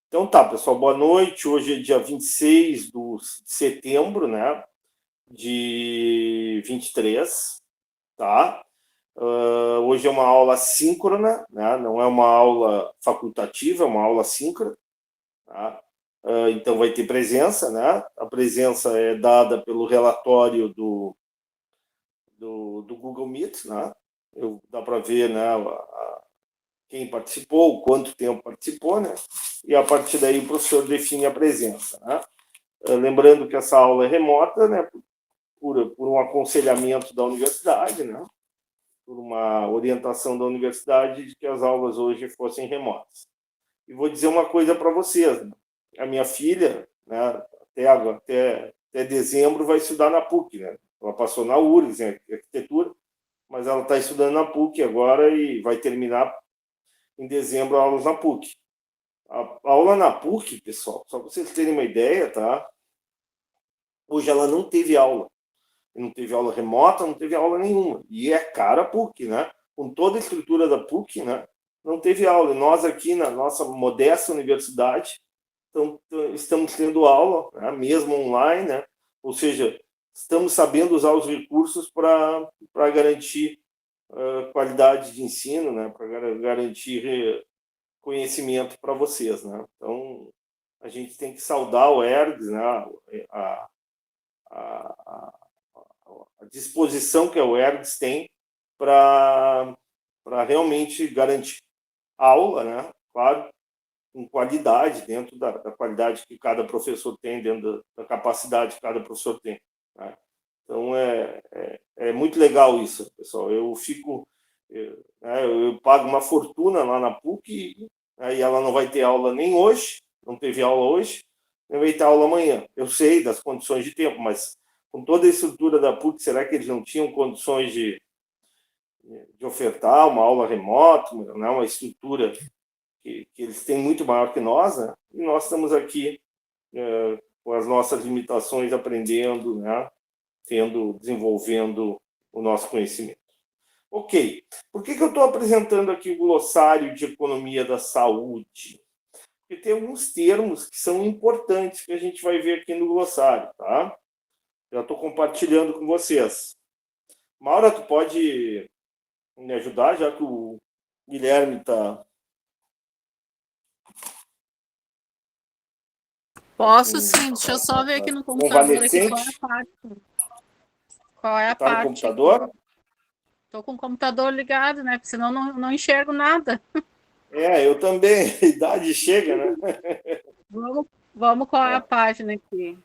Então tá, pessoal, boa noite. Hoje é dia 26 de setembro, né, de 23, tá? Hoje é uma aula síncrona, né? Não é uma aula facultativa, é uma aula síncrona, tá? Então vai ter presença, né? A presença é dada pelo relatório do Google Meet, né? Dá para ver, né, quem participou, quanto tempo participou, né? E a partir daí o professor define a presença, né? Lembrando que essa aula é remota, né? Por um aconselhamento da universidade, né? Por uma orientação da universidade de que as aulas hoje fossem remotas. E vou dizer uma coisa para vocês, né? A minha filha, né, até dezembro vai estudar na PUC, né? Ela passou na URGS, em arquitetura, mas ela está estudando na PUC agora e vai terminar em dezembro aulas na PUC. A aula na PUC, pessoal, só para vocês terem uma ideia, tá? Hoje ela não teve aula. Não teve aula remota, não teve aula nenhuma. E é cara a PUC, né? Com toda a estrutura da PUC, né? Não teve aula. E nós aqui na nossa modesta universidade estamos tendo aula, né? Mesmo online, né? Ou seja, estamos sabendo usar os recursos para garantir qualidade de ensino, né? Para garantir conhecimento para vocês, né? Então, a gente tem que saudar o ERGS, né? A, a, a disposição que a UERGS tem para realmente garantir aula, né? Claro, com qualidade, dentro da qualidade que cada professor tem, dentro da capacidade que cada professor tem, né? Então, é muito legal isso, pessoal. Eu pago uma fortuna lá na PUC, aí ela não vai ter aula nem hoje, não teve aula hoje, nem vai ter aula amanhã. Eu sei das condições de tempo, mas com toda a estrutura da PUC, será que eles não tinham condições de ofertar uma aula remota, né? Uma estrutura que eles têm muito maior que nós, né? E nós estamos aqui com as nossas limitações, aprendendo, né? Desenvolvendo o nosso conhecimento. Ok. Por que eu estou apresentando aqui o glossário de economia da saúde? Porque tem alguns termos que são importantes que a gente vai ver aqui no glossário, tá? Já estou compartilhando com vocês. Maura, tu pode me ajudar, já que o Guilherme está... Posso sim, deixa eu só ver aqui no computador aqui qual é a parte. Qual é a Está no parte? computador? Estou com o computador ligado, né? Porque senão não enxergo nada. Eu também. A idade chega, né? Vamos qual é a página aqui.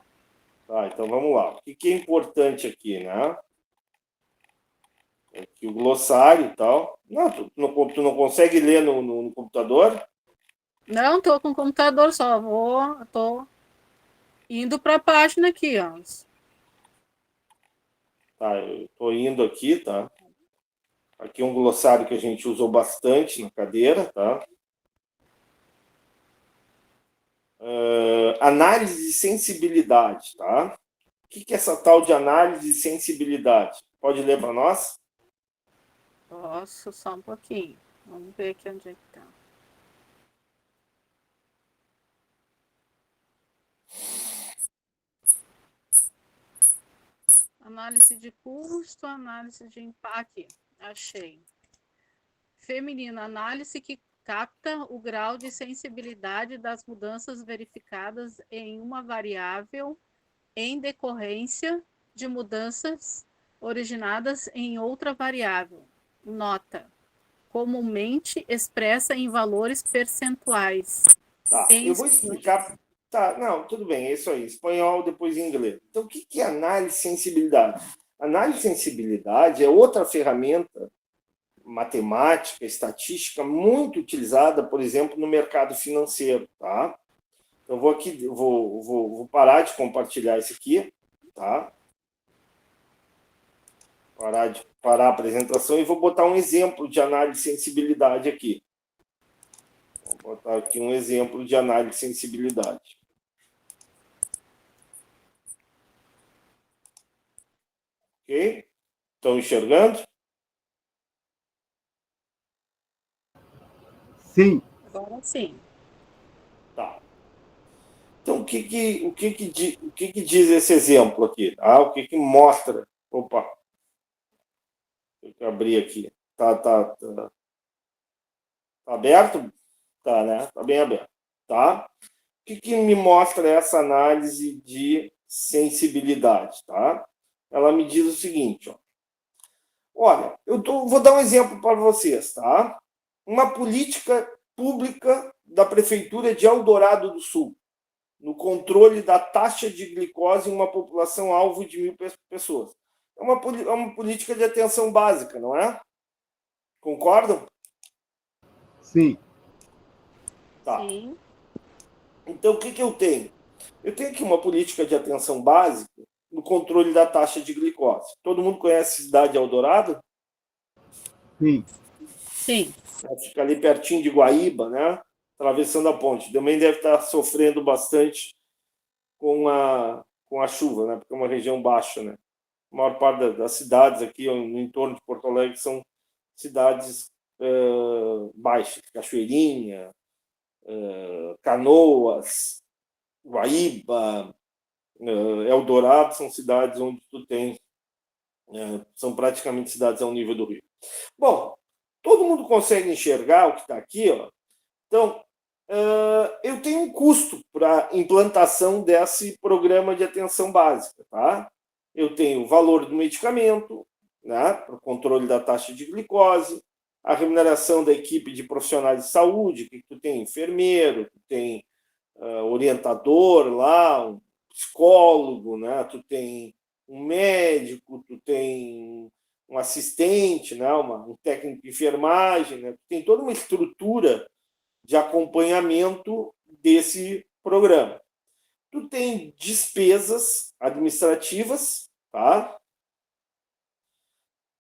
Tá, então vamos lá. O que é importante aqui, né? Aqui o glossário e tal. Não, tu não consegue ler no computador? Não, estou com o computador, estou indo para a página aqui, ó. Tá, eu estou indo aqui, tá? Aqui é um glossário que a gente usou bastante na cadeira, tá? Análise de sensibilidade, tá? O que é essa tal de análise de sensibilidade? Pode ler para nós? Posso, só um pouquinho. Vamos ver aqui onde é que está. Análise de custo, análise de impacto. Achei. Feminina, análise que capta o grau de sensibilidade das mudanças verificadas em uma variável em decorrência de mudanças originadas em outra variável. Nota: comumente expressa em valores percentuais. Tá, eu vou explicar. Tá, não, tudo bem, é isso aí. Espanhol, depois inglês. Então, o que é análise de sensibilidade? Análise de sensibilidade é outra ferramenta matemática, estatística, muito utilizada, por exemplo, no mercado financeiro, tá? Então, vou parar de compartilhar isso aqui, tá? Parar a apresentação e vou botar um exemplo de análise de sensibilidade aqui. Vou botar aqui um exemplo de análise de sensibilidade. Ok? Estão enxergando? Sim. Agora sim. Tá. o que diz esse exemplo aqui? O que mostra? Opa, deixa eu abrir aqui. Tá aberto? Tá, né? Tá bem aberto. Tá? O que me mostra essa análise de sensibilidade? Tá? Ela me diz o seguinte, ó. Olha, vou dar um exemplo para vocês, tá? Uma política pública da Prefeitura de Eldorado do Sul, no controle da taxa de glicose em uma população alvo de 1.000 pessoas. É uma política de atenção básica, não é? Concordam? Sim. Tá. Sim. Então, o que eu tenho? Eu tenho aqui uma política de atenção básica no controle da taxa de glicose. Todo mundo conhece a cidade de Eldorado? Sim. Sim. Fica ali pertinho de Guaíba, né? Atravessando a ponte. Também deve estar sofrendo bastante com a chuva, né? Porque é uma região baixa, né? A maior parte das cidades aqui no entorno de Porto Alegre são cidades baixas. Cachoeirinha, Canoas, Guaíba, Eldorado são cidades onde tu tem são praticamente cidades ao nível do rio. Bom, todo mundo consegue enxergar o que está aqui, ó. Então, eu tenho um custo para a implantação desse programa de atenção básica, tá? Eu tenho o valor do medicamento, né, para o controle da taxa de glicose, a remuneração da equipe de profissionais de saúde, que tu tem enfermeiro, tu tem orientador lá, um psicólogo, né, tu tem um médico, tu tem um assistente, né, um técnico de enfermagem, né, tu tem toda uma estrutura de acompanhamento desse programa. Tu tem despesas administrativas, tá?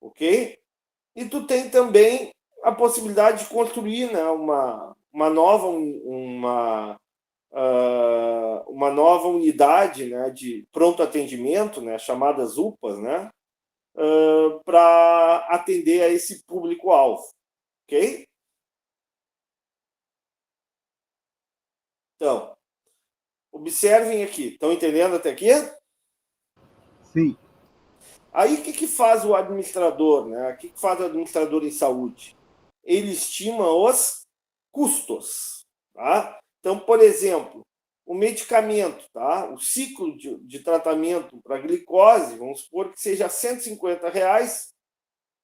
Ok? E tu tem também a possibilidade de construir, né, uma nova unidade, né, de pronto atendimento, né, chamadas UPAs, né, para atender a esse público-alvo. Ok? Então, observem aqui. Estão entendendo até aqui? Sim. Aí, o que faz o administrador, né? O que faz o administrador em saúde? Ele estima os custos, tá? Então, por exemplo, o medicamento, tá? O ciclo de tratamento para glicose, vamos supor que seja R$ 150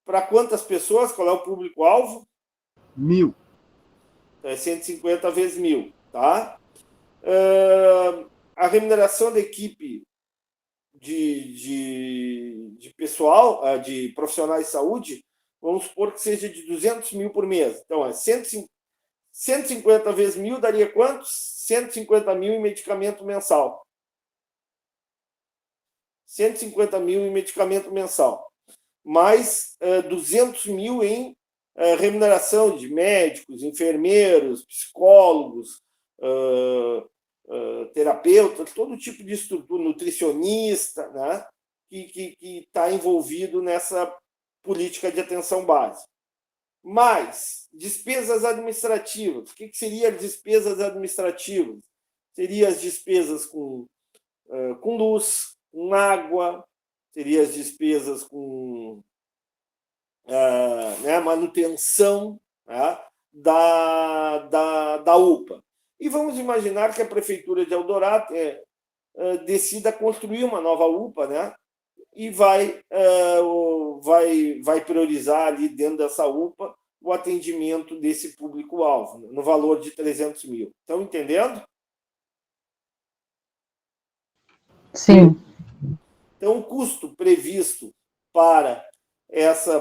para quantas pessoas? Qual é o público-alvo? 1.000. Então, é 150 vezes 1.000, tá? A remuneração da equipe de pessoal, de profissionais de saúde, vamos supor que seja de 200 mil por mês. Então, 150 vezes 1.000 daria quantos? 150 mil em medicamento mensal. 150 mil em medicamento mensal. Mais 200 mil em remuneração de médicos, enfermeiros, psicólogos, terapeutas, todo tipo de estrutura, nutricionista, né, que está envolvido nessa política de atenção básica. Mais despesas administrativas. O que seria despesas administrativas? Seria as despesas com luz, com água, seria as despesas com manutenção, né, da UPA. E vamos imaginar que a Prefeitura de Eldorado decida construir uma nova UPA, né, e vai priorizar ali dentro dessa UPA o atendimento desse público-alvo, no valor de 300 mil. Estão entendendo? Sim. Então, o custo previsto para essa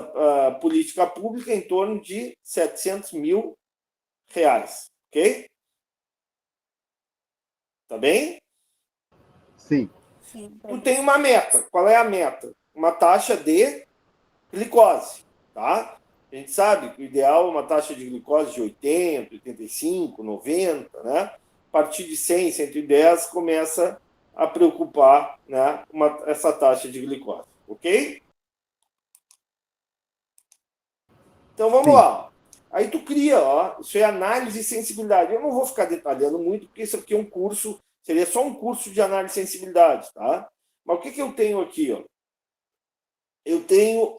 política pública é em torno de R$ 700 mil. Ok? Tá bem? Sim. Sim. Tu tem uma meta. Qual é a meta? Uma taxa de glicose. Tá? A gente sabe que o ideal é uma taxa de glicose de 80, 85, 90, né? A partir de 100, 110 começa a preocupar, né, essa taxa de glicose. Ok? Então vamos lá. Aí tu cria, ó, isso é análise e sensibilidade. Eu não vou ficar detalhando muito, porque isso aqui é um curso Seria só um curso de análise de sensibilidade, tá? Mas o que eu tenho aqui, ó? Eu tenho,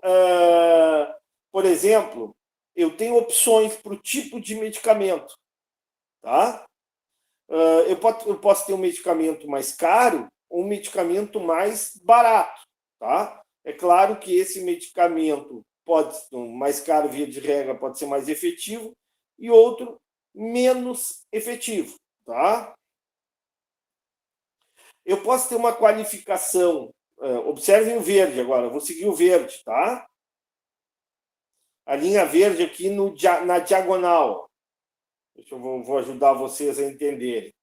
por exemplo, eu tenho opções para o tipo de medicamento, tá? Eu posso ter um medicamento mais caro ou um medicamento mais barato, tá? É claro que esse medicamento mais caro, via de regra, pode ser mais efetivo e outro menos efetivo, tá? Eu posso ter uma qualificação, observem o verde agora, eu vou seguir o verde, tá? A linha verde aqui na diagonal. Vou ajudar vocês a entenderem.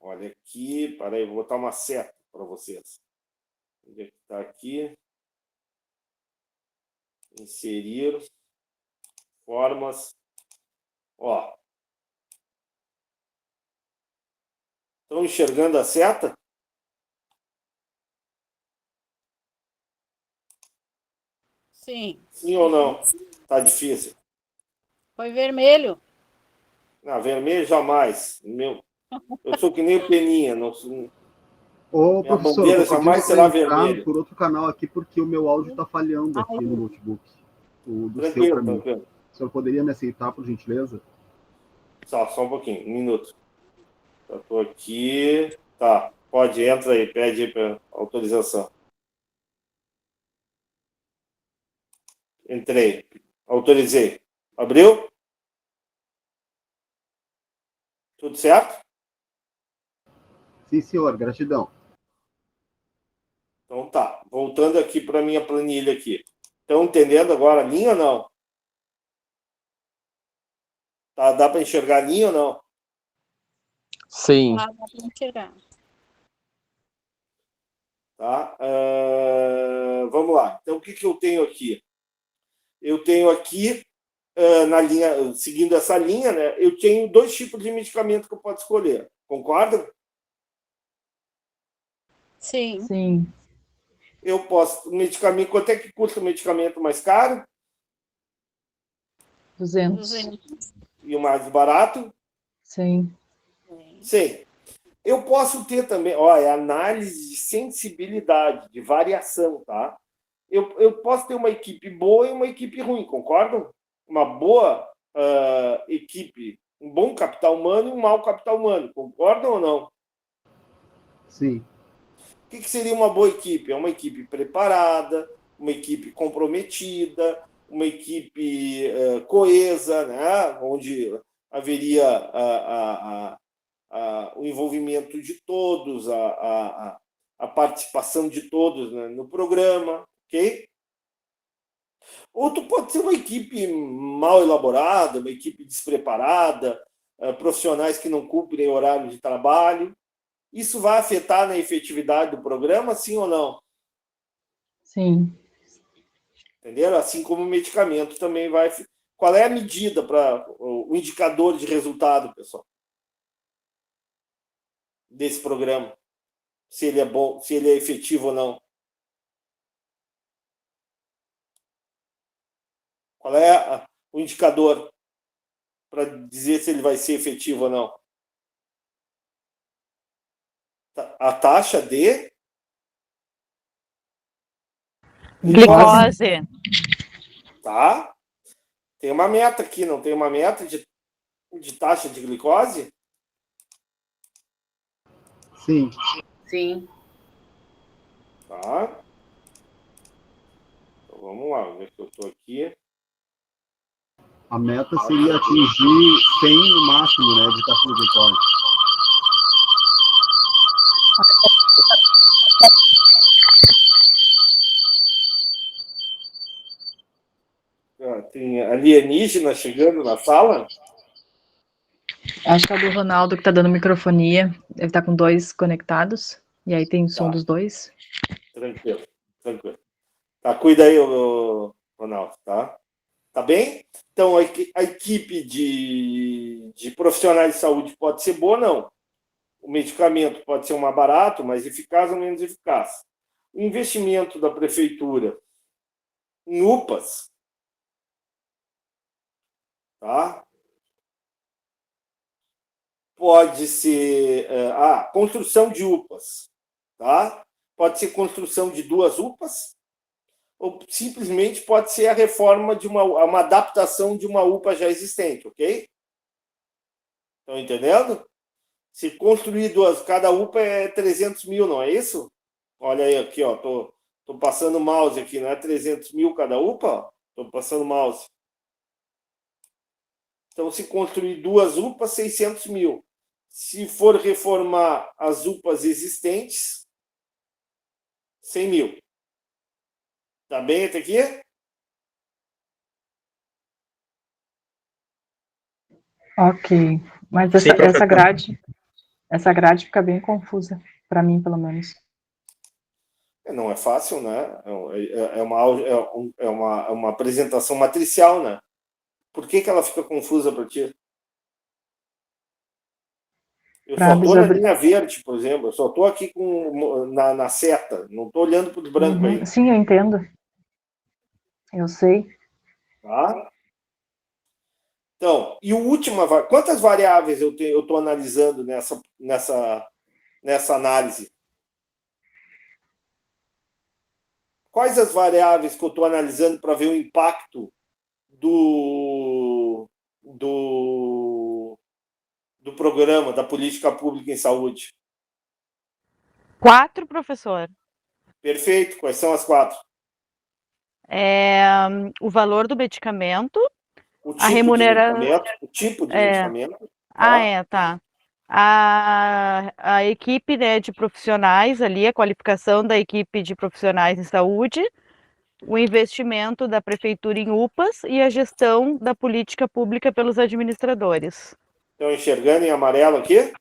Olha aqui, peraí, vou botar uma seta para vocês. Onde é que está aqui? Inserir formas. Ó. Estão enxergando a seta? Sim. Sim ou não? Tá difícil. Foi vermelho. Não, vermelho jamais. Eu sou que nem o Peninha. Não, Ô, minha professor, eu bandeira tô jamais pedindo será para entrar vermelha. por outro canal aqui porque o meu áudio está falhando aqui Aí. no notebook. O do seu Tranquilo, para mim. tranquilo. O senhor poderia me aceitar, por gentileza? Só um pouquinho, um minuto. Já estou aqui. Tá, pode, entra aí, pede aí para autorização. Entrei. Autorizei. Abriu? Tudo certo? Sim, senhor. Gratidão. Então tá. Voltando aqui para minha planilha aqui. Estão entendendo agora a linha ou não? Tá, dá para enxergar a linha ou não? Sim. Ah, dá para enxergar. Tá? Vamos lá. Então, o que eu tenho aqui? Eu tenho aqui, na linha, seguindo essa linha, né, eu tenho 2 tipos de medicamento que eu posso escolher. Concordam? Sim. Sim. Eu posso. Medicamento, quanto é que custa o medicamento mais caro? 200. 200. E o mais barato? Sim. Sim. Eu posso ter também, olha, análise de sensibilidade, de variação, tá? Eu posso ter uma equipe boa e uma equipe ruim, concordam? Uma boa equipe, um bom capital humano e um mau capital humano, concordam ou não? Sim. O que seria uma boa equipe? É uma equipe preparada, uma equipe comprometida, uma equipe coesa, né? Onde haveria o envolvimento de todos, a participação de todos, né, no programa, ok? Outro pode ser uma equipe mal elaborada, uma equipe despreparada, profissionais que não cumprem horário de trabalho. Isso vai afetar na efetividade do programa, sim ou não? Sim. Entenderam? Assim como o medicamento também vai. Qual é a medida para o indicador de resultado, pessoal, desse programa? Se ele é bom, se ele é efetivo ou não? Qual é o indicador para dizer se ele vai ser efetivo ou não? A taxa de Glicose. Tá? Tem uma meta aqui, não tem uma meta de taxa de glicose? Sim. Sim. Tá? Então vamos lá, onde é que eu estou aqui? A meta seria atingir 100 no máximo, né, de taxa de glicose. Tem alienígena chegando na sala? Acho que é o do Ronaldo que tá dando microfonia. Ele tá com 2 conectados. E aí tem som Tá. dos 2. Tranquilo, tranquilo. Tá, cuida aí, Ronaldo, tá? Tá bem? Então, a equipe de profissionais de saúde pode ser boa, não. O medicamento pode ser mais barato, mais eficaz ou menos eficaz. O investimento da prefeitura em UPAs, tá? pode ser construção de UPAs, tá? Pode ser construção de 2 UPAs, ou simplesmente pode ser a reforma de uma adaptação de uma UPA já existente, ok? Estão entendendo? Se construir 2, cada UPA é 300 mil, não é isso? Olha aí, aqui, ó, tô passando o mouse aqui, não é 300 mil cada UPA? Estou passando o mouse. Então, se construir 2 UPAs, 600 mil. Se for reformar as UPAs existentes, 100 mil. Tá bem até aqui? Ok. Mas Sim, professor. essa grade fica bem confusa, para mim, pelo menos. Não é fácil, né? É uma apresentação matricial, né? Por que ela fica confusa para ti? Eu só estou na linha verde, por exemplo. Eu só estou aqui na seta. Não estou olhando para o branco aí. Sim, eu entendo. Eu sei. Tá? Então, e o último, quantas variáveis eu estou analisando nessa análise? Quais as variáveis que eu estou analisando para ver o impacto do programa, da política pública em saúde? 4, professor. Perfeito. Quais são as 4? O valor do medicamento, O a tipo remuneração. o tipo de medicamento. Tá. A equipe, né, de profissionais ali, a qualificação da equipe de profissionais em saúde, o investimento da prefeitura em UPAs e a gestão da política pública pelos administradores. Estão enxergando em amarelo aqui?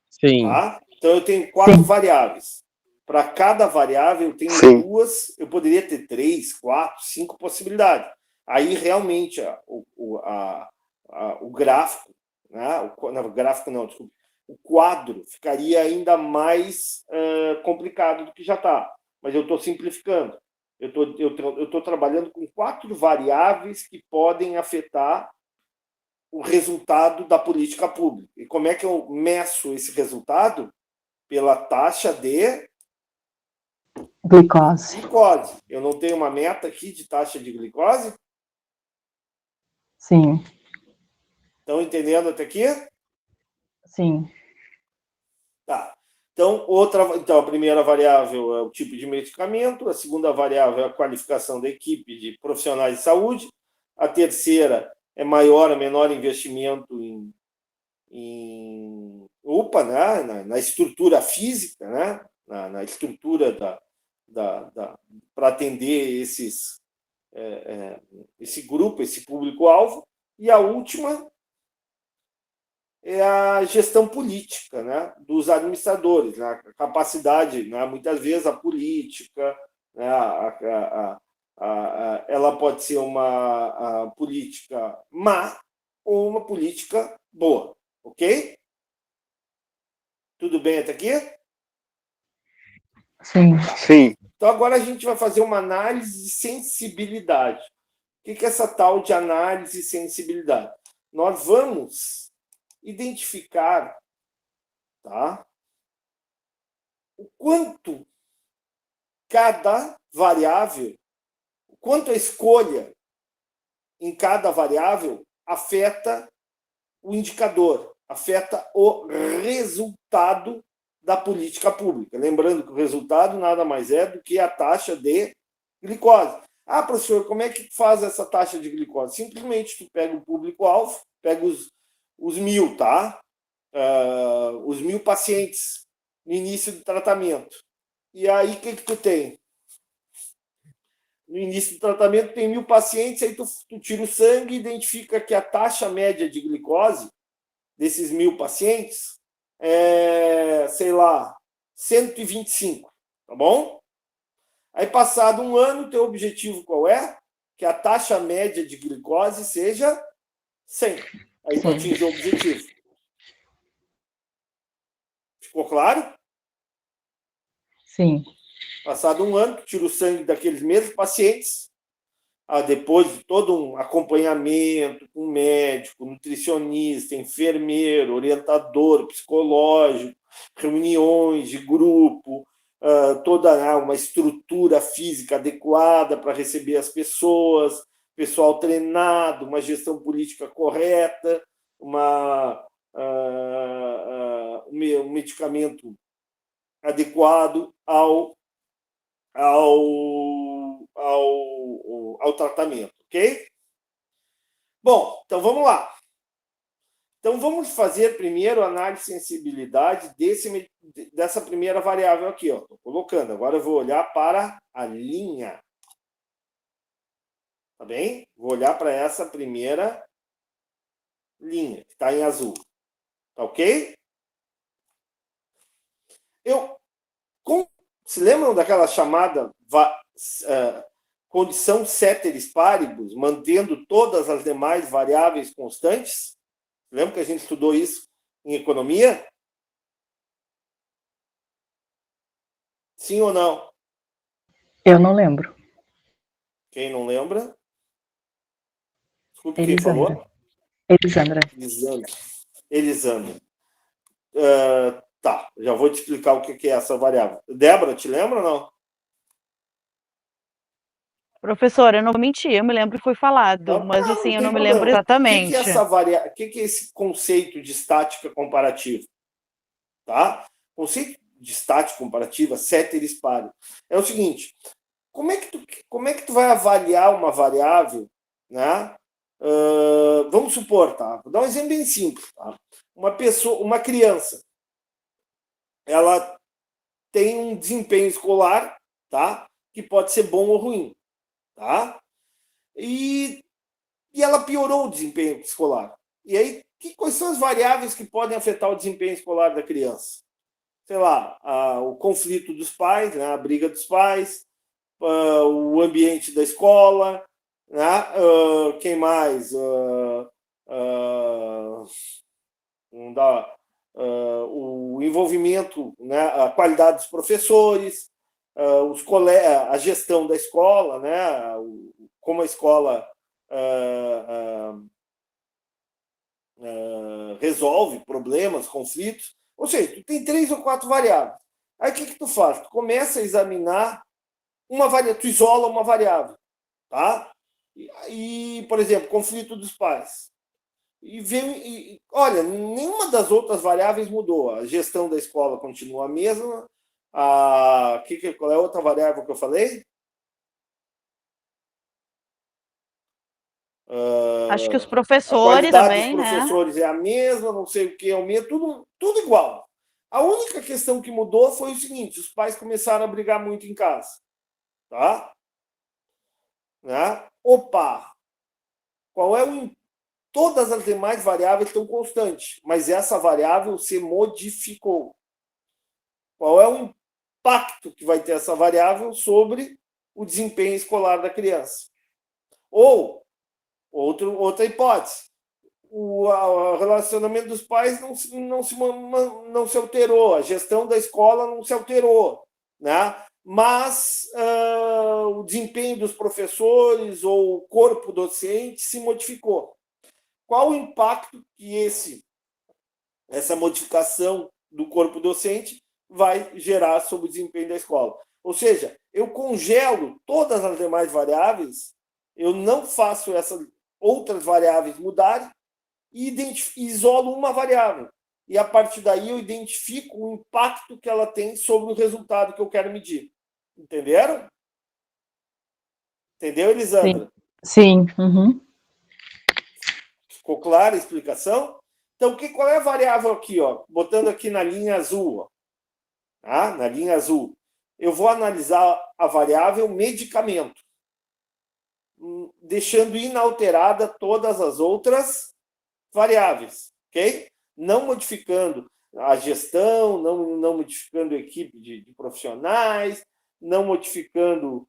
Sim. Tá? Então, eu tenho 4 variáveis. Para cada variável, eu tenho 2, eu poderia ter 3, 4, 5 possibilidades. Aí, realmente, o gráfico, né? O gráfico não, desculpa, o quadro ficaria ainda mais complicado do que já está. Mas eu estou simplificando. Eu estou trabalhando com 4 variáveis que podem afetar o resultado da política pública. E como é que eu meço esse resultado? Pela taxa de Glicose. Eu não tenho uma meta aqui de taxa de glicose? Sim. Estão entendendo até aqui? Sim. Tá. Então, a primeira variável é o tipo de medicamento, a segunda variável é a qualificação da equipe de profissionais de saúde, a terceira é maior ou menor investimento em UPA, né? na estrutura física, né? na estrutura para atender esse grupo, esse público-alvo, e a última é a gestão política, né, dos administradores, né, a capacidade, né, muitas vezes a política, né, ela pode ser uma política má ou uma política boa, ok? Tudo bem até aqui? Sim. Então agora a gente vai fazer uma análise de sensibilidade. O que é essa tal de análise de sensibilidade? Nós vamos identificar, tá, o quanto cada variável, o quanto a escolha em cada variável afeta o indicador, afeta o resultado da política pública. Lembrando que o resultado nada mais é do que a taxa de glicose. Ah, professor, como é que faz essa taxa de glicose? Simplesmente tu pega o público-alvo, pega os 1.000, tá? Os 1.000 pacientes no início do tratamento. E aí, o que tu tem? No início do tratamento, tem 1.000 pacientes, aí tu tira o sangue e identifica que a taxa média de glicose desses 1.000 pacientes é, sei lá, 125, tá bom? Aí, passado um ano, teu objetivo qual é? Que a taxa média de glicose seja 100. Aí tu atinge o objetivo. Ficou claro? Sim. Passado um ano, tu tira o sangue daqueles mesmos pacientes, depois de todo um acompanhamento com médico, nutricionista, enfermeiro, orientador psicológico, reuniões de grupo, toda uma estrutura física adequada para receber as pessoas, pessoal treinado, uma gestão política correta, um medicamento adequado ao tratamento, ok? Bom, então vamos lá. Então vamos fazer primeiro a análise de sensibilidade dessa primeira variável aqui, ó. Estou colocando. Agora eu vou olhar para a linha. Tá bem? Vou olhar para essa primeira linha, que está em azul. Tá ok? Se lembram daquela chamada condição ceteris paribus, mantendo todas as demais variáveis constantes? Lembra que a gente estudou isso em economia? Sim ou não? Eu não lembro. Quem não lembra? Desculpe, quem falou? Elisandra. Elisandra. Tá, já vou te explicar o que é essa variável. Débora, te lembra ou não? Professor, eu não vou mentir, eu me lembro que foi falado, Tá, mas assim, eu tem não me lembro problema. exatamente. O que é esse conceito de estática comparativa? Tá? Conceito de estática comparativa, ceteris paribus, é o seguinte: como é que tu vai avaliar uma variável, né? Vamos supor, tá? Vou dar um exemplo bem simples, tá? Uma criança, ela tem um desempenho escolar, tá? Que pode ser bom ou ruim, tá? E ela piorou o desempenho escolar. E aí, quais são as variáveis que podem afetar o desempenho escolar da criança? Sei lá, o conflito dos pais, né? A briga dos pais, o ambiente da escola, né? Quem mais? O envolvimento, né? A qualidade dos professores, a gestão da escola, né? Como a escola resolve problemas, conflitos. Ou seja, tu tem 3 ou 4 variáveis. Aí o que tu faz? Tu começa a examinar tu isola uma variável, tá? E, por exemplo, conflito dos pais. Olha, nenhuma das outras variáveis mudou. A gestão da escola continua a mesma. Qual é a outra variável que eu falei? Acho que os A professores qualidade também, dos né? professores é a mesma, não sei o que é o mesmo, tudo igual. A única questão que mudou foi o seguinte: os pais começaram a brigar muito em casa, tá? Né? Opa! Todas as demais variáveis estão constantes, mas essa variável se modificou. Qual é o impacto que vai ter essa variável sobre o desempenho escolar da criança? Ou, outra hipótese, o relacionamento dos pais não se alterou, a gestão da escola não se alterou, né? Mas o desempenho dos professores ou o corpo docente se modificou. Qual o impacto que essa modificação do corpo docente vai gerar sobre o desempenho da escola? Ou seja, eu congelo todas as demais variáveis, eu não faço essas outras variáveis mudarem e isolo uma variável. E, a partir daí, eu identifico o impacto que ela tem sobre o resultado que eu quero medir. Entenderam? Entendeu, Elisandra? Sim. Uhum. Ficou clara a explicação? Então, qual é a variável aqui? Ó? Botando aqui na linha azul. Ó. Tá? Na linha azul. Eu vou analisar a variável medicamento, deixando inalterada todas as outras variáveis, ok? Não modificando a gestão, não modificando a equipe de profissionais, não modificando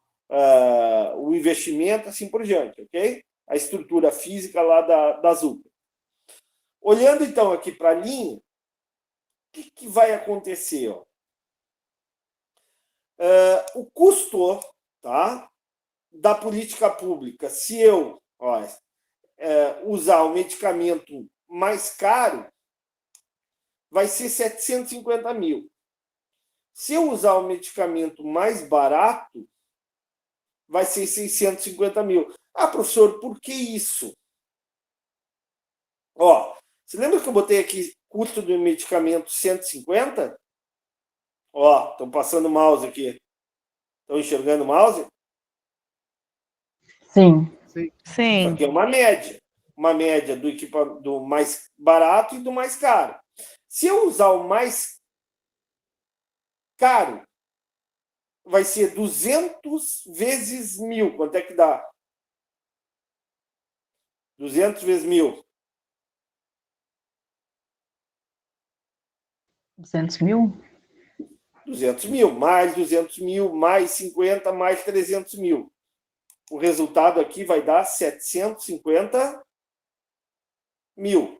o investimento, assim por diante, ok? A estrutura física lá da Azul. Olhando, então, aqui para a linha, o que vai acontecer? Ó? O custo, tá? da política pública, se eu usar o medicamento mais caro, vai ser 750 mil. Se eu usar o medicamento mais barato, vai ser 650 mil. Ah, professor, por que isso? Você lembra que eu botei aqui custo do medicamento 150? Estão passando o mouse aqui. Estão enxergando o mouse? Sim. Sim. Isso aqui é uma média. Uma média do mais barato e do mais caro. Se eu usar o mais caro, vai ser 200 vezes 1000. Quanto é que dá? 200 vezes 1000. 200 mil? 200 mil, mais 200 mil, mais 50, mais 300 mil. O resultado aqui vai dar 750 mil.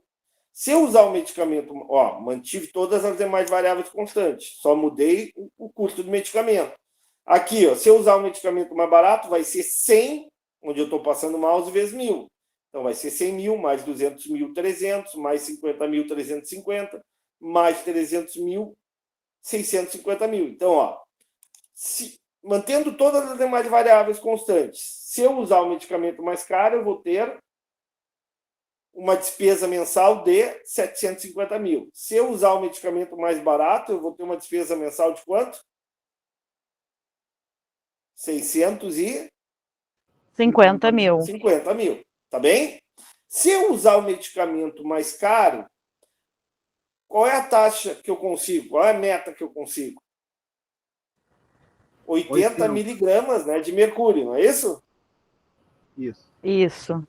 Se eu usar o medicamento, mantive todas as demais variáveis constantes, só mudei o custo do medicamento. Aqui, se eu usar o medicamento mais barato, vai ser 100, onde eu estou passando o mouse, vezes 1000. Então, vai ser 100 mil, mais 200 mil, 300, mais 50 mil, 350, mais 300 mil, 650 mil. Então, mantendo todas as demais variáveis constantes, se eu usar o medicamento mais caro, eu vou ter uma despesa mensal de 750 mil. Se eu usar o medicamento mais barato, eu vou ter uma despesa mensal de quanto? 50 mil. 50 mil. Tá bem? Se eu usar o medicamento mais caro, qual é a taxa que eu consigo? Qual é a meta que eu consigo? 80 miligramas, né, de mercúrio, não é isso? Isso.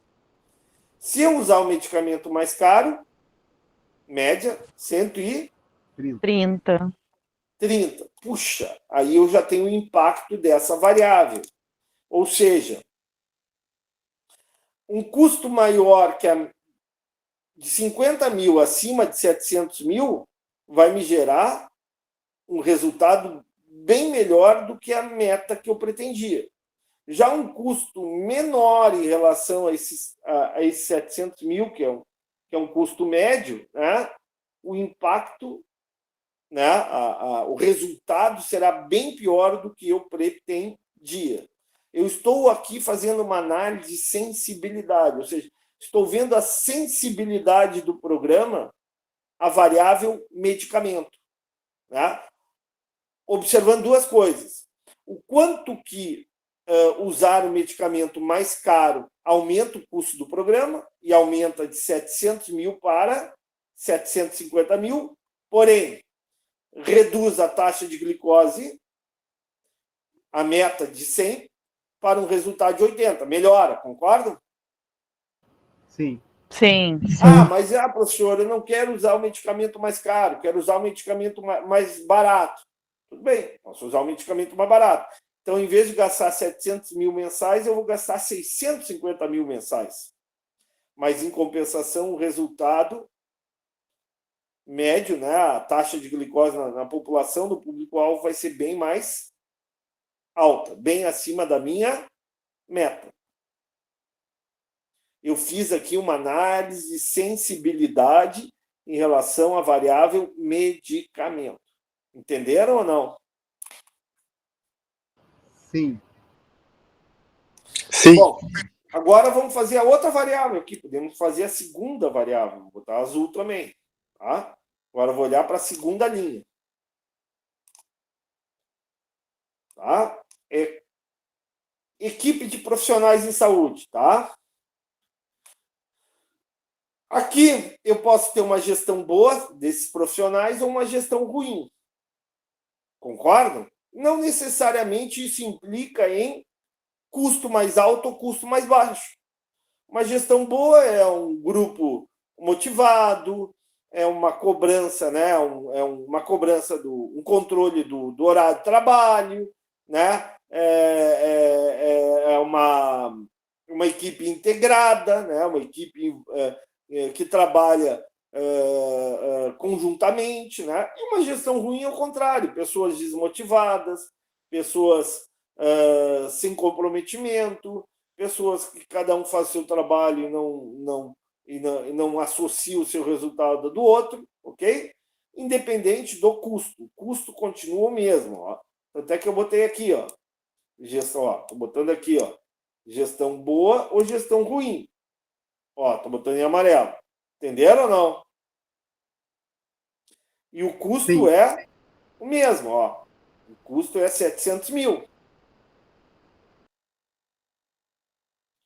Se eu usar o medicamento mais caro, média, 130. Puxa, aí eu já tenho o impacto dessa variável. Ou seja, um custo maior de 50 mil acima de 700 mil vai me gerar um resultado bem melhor do que a meta que eu pretendia. Já um custo menor em relação a esses 700 mil, que é um custo médio, né, o impacto, né, o resultado será bem pior do que eu pretendia. Eu estou aqui fazendo uma análise de sensibilidade, ou seja, estou vendo a sensibilidade do programa à variável medicamento, né? Observando duas coisas. O quanto que usar o medicamento mais caro aumenta o custo do programa e aumenta de 700 mil para 750 mil, porém, reduz a taxa de glicose, a meta de 100, para um resultado de 80. Melhora, concordam? Sim. Mas, professor, eu não quero usar o medicamento mais caro, quero usar o medicamento mais barato. Tudo bem, posso usar o medicamento mais barato. Então, em vez de gastar 700 mil mensais, eu vou gastar 650 mil mensais. Mas, em compensação, o resultado médio, né, a taxa de glicose na população do público-alvo vai ser bem mais alta, bem acima da minha meta. Eu fiz aqui uma análise de sensibilidade em relação à variável medicamento. Entenderam ou não? Sim. Bom, agora vamos fazer a outra variável aqui. Podemos fazer a segunda variável. Vou botar azul também. Tá? Agora eu vou olhar para a segunda linha. Tá? Equipe de profissionais em saúde. Tá? Aqui eu posso ter uma gestão boa desses profissionais ou uma gestão ruim. Concordam? Não necessariamente isso implica em custo mais alto ou custo mais baixo. Uma gestão boa é um grupo motivado, é uma cobrança, né? Uma cobrança um controle do horário de trabalho, né? É uma equipe integrada, né? Uma equipe que trabalha conjuntamente, né? E uma gestão ruim, ao contrário, pessoas desmotivadas, pessoas sem comprometimento, pessoas que cada um faz o seu trabalho e não associa o seu resultado do outro, ok? Independente do custo. O custo continua o mesmo. Ó. Até que eu botei aqui, ó, gestão, estou botando aqui, ó, gestão boa ou gestão ruim. Estou botando em amarelo. Entenderam ou não? E o custo Sim. é o mesmo. Ó. O custo é 700 mil.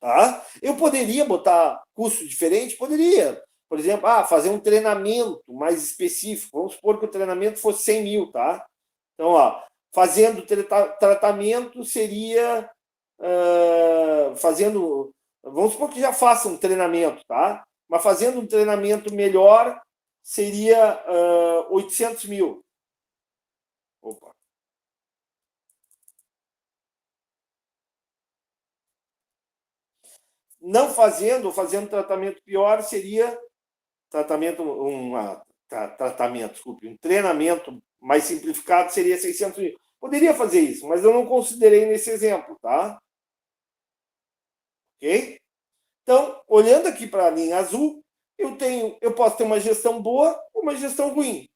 Tá? Eu poderia botar custo diferente? Poderia. Por exemplo, fazer um treinamento mais específico. Vamos supor que o treinamento fosse 100 mil. Tá? Então, fazendo tratamento seria... Vamos supor que já faça um treinamento, tá? Mas fazendo um treinamento melhor seria 800 mil. Opa. Não fazendo, ou fazendo tratamento pior, seria um treinamento mais simplificado seria 600 mil. Poderia fazer isso, mas eu não considerei nesse exemplo, tá? Ok? Então, olhando aqui para a linha azul, eu posso ter uma gestão boa ou uma gestão ruim.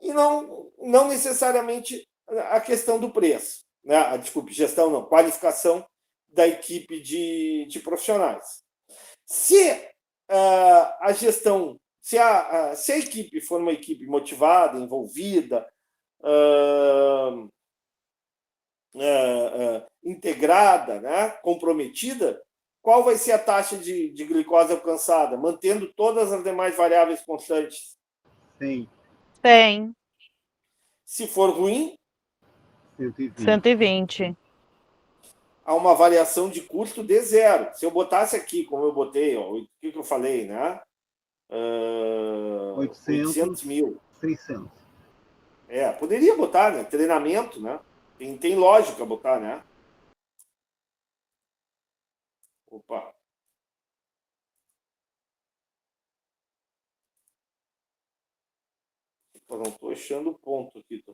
E não necessariamente a questão do preço. Né? Desculpe, gestão não, qualificação da equipe de profissionais. Se a gestão, se a equipe for uma equipe motivada, envolvida, integrada, né, comprometida, qual vai ser a taxa de glicose alcançada, mantendo todas as demais variáveis constantes? 100. 100. Se for ruim, 120. 120. há uma variação de custo de zero. Se eu botasse aqui, como eu botei, o que eu falei, né? 800 mil. 600. Poderia botar, né? Treinamento, né? Tem lógica botar, né? Opa. Eu não estou achando o ponto aqui.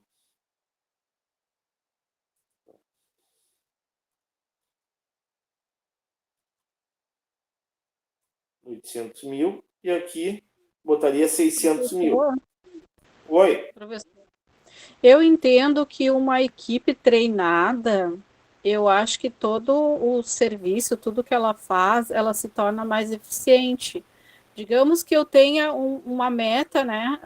800 mil. E aqui botaria 600 mil. Oi? Professor, eu entendo que uma equipe treinada, eu acho que todo o serviço, tudo que ela faz, ela se torna mais eficiente. Digamos que eu tenha uma meta, né?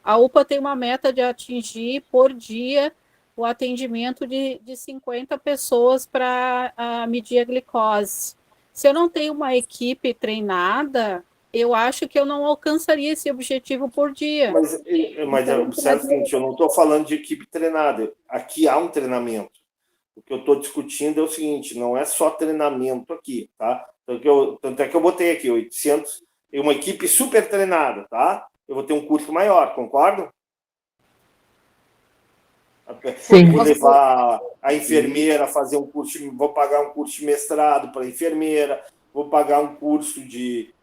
A UPA tem uma meta de atingir por dia o atendimento de 50 pessoas para medir a glicose. Se eu não tenho uma equipe treinada, eu acho que eu não alcançaria esse objetivo por dia. Mas observe o seguinte, eu não estou falando de equipe treinada. Aqui há um treinamento. O que eu estou discutindo é o seguinte, não é só treinamento aqui, tá? Tanto é que eu botei aqui 800, uma equipe super treinada, tá? Eu vou ter um custo maior, concordo? Sim. Vou levar a enfermeira a fazer um curso, vou pagar um curso de mestrado para a enfermeira, vou pagar um curso de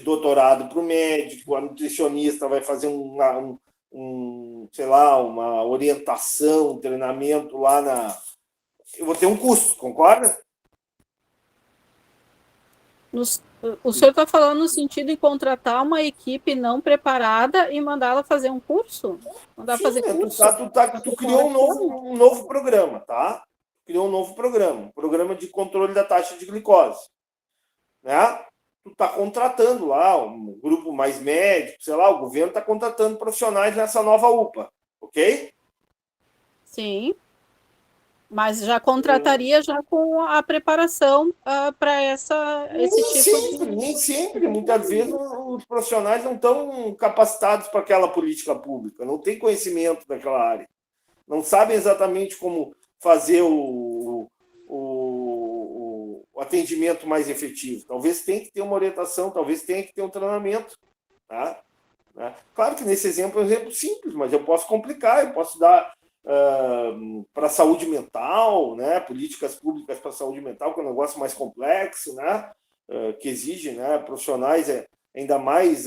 doutorado para o médico, a nutricionista vai fazer sei lá, uma orientação, um treinamento lá na... Eu vou ter um custo, concorda? O senhor está falando no sentido de contratar uma equipe não preparada e mandá-la fazer um curso? Mandar Sim, fazer curso? Tu criou um novo programa, tá? Criou um novo programa, um programa de controle da taxa de glicose. Né? Tu está contratando lá um grupo mais médico, sei lá, o governo está contratando profissionais nessa nova UPA, ok? Sim. Mas já contrataria já com a preparação para esse tipo de... Nem sempre. Muitas vezes os profissionais não estão capacitados para aquela política pública, não têm conhecimento daquela área, não sabem exatamente como fazer o atendimento mais efetivo. Talvez tenha que ter uma orientação, talvez tenha que ter um treinamento. Tá? Claro que nesse exemplo é um exemplo simples, mas eu posso complicar, eu posso dar... para a saúde mental, né? Políticas públicas para a saúde mental, que é um negócio mais complexo, né? Que exige, né, profissionais ainda mais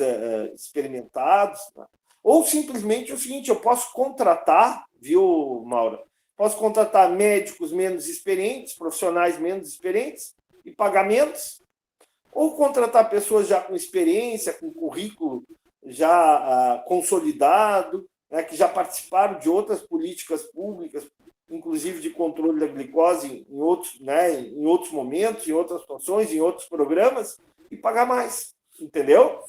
experimentados. Né? Ou simplesmente o seguinte, eu posso contratar, viu, Maura? Posso contratar médicos menos experientes, profissionais menos experientes e pagar menos, ou contratar pessoas já com experiência, com currículo já consolidado, né, que já participaram de outras políticas públicas, inclusive de controle da glicose em outros, né, em outros momentos, em outras situações, em outros programas, e pagar mais, entendeu?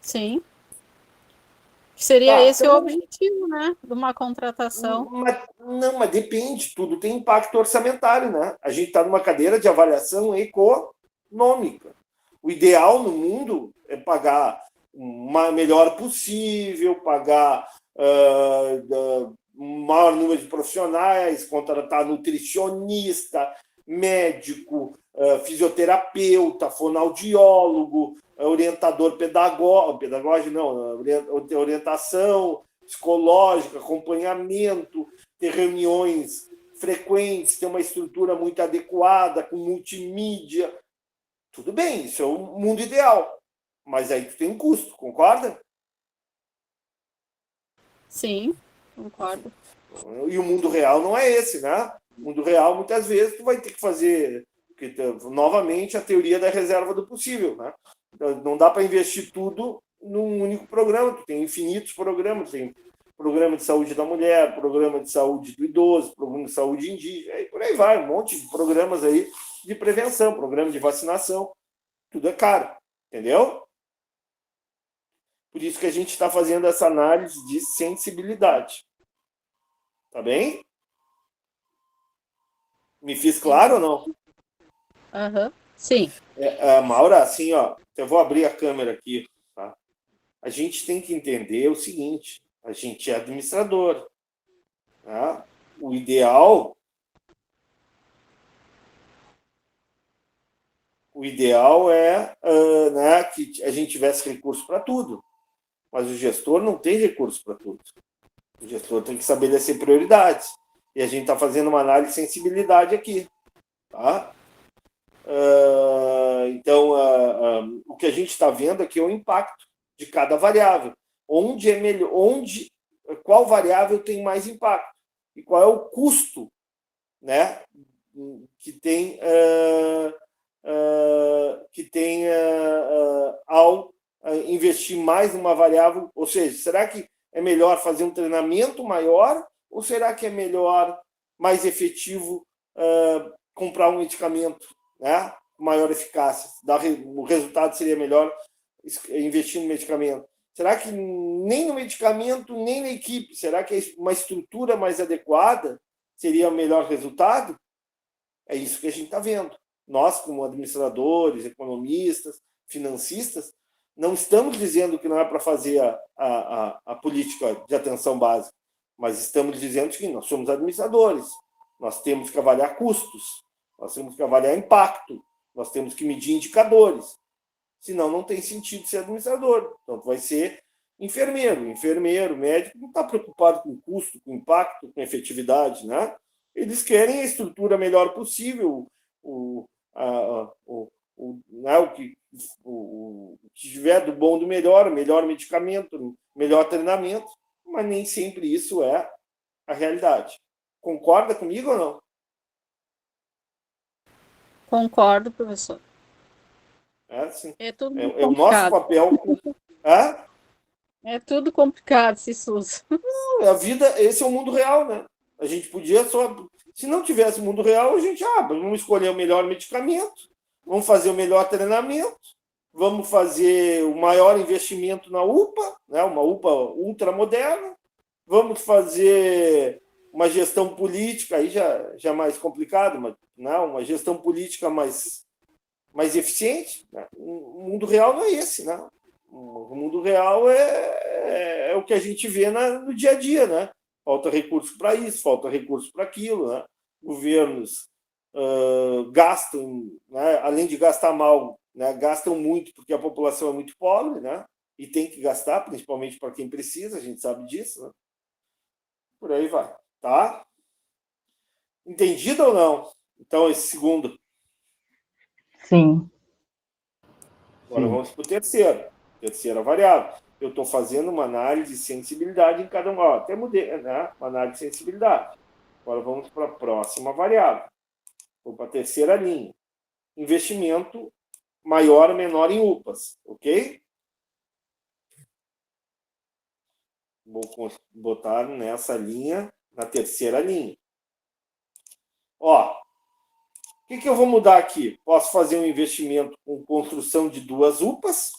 Sim. Seria Tá, esse então, o objetivo, né? De uma contratação. mas depende, tudo tem impacto orçamentário, né? A gente está numa cadeira de avaliação econômica. O ideal no mundo é pagar o melhor possível, pagar um maior número de profissionais, contratar nutricionista, médico, fisioterapeuta, fonoaudiólogo, orientador pedagógico não, orientação psicológica, acompanhamento, ter reuniões frequentes, ter uma estrutura muito adequada, com multimídia. Tudo bem, isso é o mundo ideal, mas aí tu tem um custo, concorda? Sim, concordo. E o mundo real não é esse, né? O mundo real, muitas vezes, tu vai ter que fazer novamente a teoria da reserva do possível, né? Não dá para investir tudo num único programa, tu tem infinitos programas, tem programa de saúde da mulher, programa de saúde do idoso, programa de saúde indígena, e por aí vai, um monte de programas aí de prevenção, programa de vacinação, tudo é caro, entendeu? Por isso que a gente está fazendo essa análise de sensibilidade. Tá bem? Me fiz claro ou não? Uhum. Sim. Maura, assim, ó, eu vou abrir a câmera aqui, tá? A gente tem que entender o seguinte, a gente é administrador, tá? O ideal é né, que a gente tivesse recurso para tudo, mas o gestor não tem recurso para tudo. O gestor tem que estabelecer prioridades. E a gente está fazendo uma análise de sensibilidade aqui, tá? Então, o que a gente está vendo aqui é o impacto de cada variável. Onde é melhor, qual variável tem mais impacto e qual é o custo, né, que tem ao investir mais numa variável. Ou seja, será que é melhor fazer um treinamento maior ou será que é melhor, mais efetivo, comprar um medicamento, né, com maior eficácia? O resultado seria melhor investir no medicamento. Será que nem no medicamento, nem na equipe, será que uma estrutura mais adequada seria o melhor resultado? É isso que a gente está vendo. Nós, como administradores, economistas, financistas, não estamos dizendo que não é para fazer a política de atenção básica, mas estamos dizendo que nós somos administradores, nós temos que avaliar custos, nós temos que avaliar impacto, nós temos que medir indicadores. Senão não tem sentido ser administrador. Então, tu vai ser enfermeiro, médico, não está preocupado com custo, com impacto, com efetividade, né? Eles querem a estrutura melhor possível, o que tiver do bom do melhor medicamento, melhor treinamento, mas nem sempre isso é a realidade. Concorda comigo ou não? Concordo, professor. Assim, É tudo é o nosso papel. É tudo complicado, Sissuza. A vida, esse é o mundo real, né? A gente podia só. Se não tivesse mundo real, a gente vamos escolher o melhor medicamento, vamos fazer o melhor treinamento, vamos fazer o maior investimento na UPA, né? Uma UPA ultramoderna, vamos fazer uma gestão política, aí já é mais complicado, mas não, uma gestão política mais eficiente. Né? O mundo real não é esse, né? O mundo real é o que a gente vê no dia a dia, né? Falta recurso para isso, falta recurso para aquilo, né? Governos gastam, né? Além de gastar mal, né? Gastam muito porque a população é muito pobre, né? E tem que gastar, principalmente para quem precisa, a gente sabe disso, né? Por aí vai, tá? Entendido ou não? Então, esse segundo. Sim. Agora vamos para o terceiro. Terceira variável. Eu estou fazendo uma análise de sensibilidade em cada uma. Até mudei, né? Uma análise de sensibilidade. Agora vamos para a próxima variável. Vou para a terceira linha. Investimento maior ou menor em UPAs, ok? Vou botar nessa linha, na terceira linha. Ó, o que eu vou mudar aqui? Posso fazer um investimento com construção de 2 UPAs,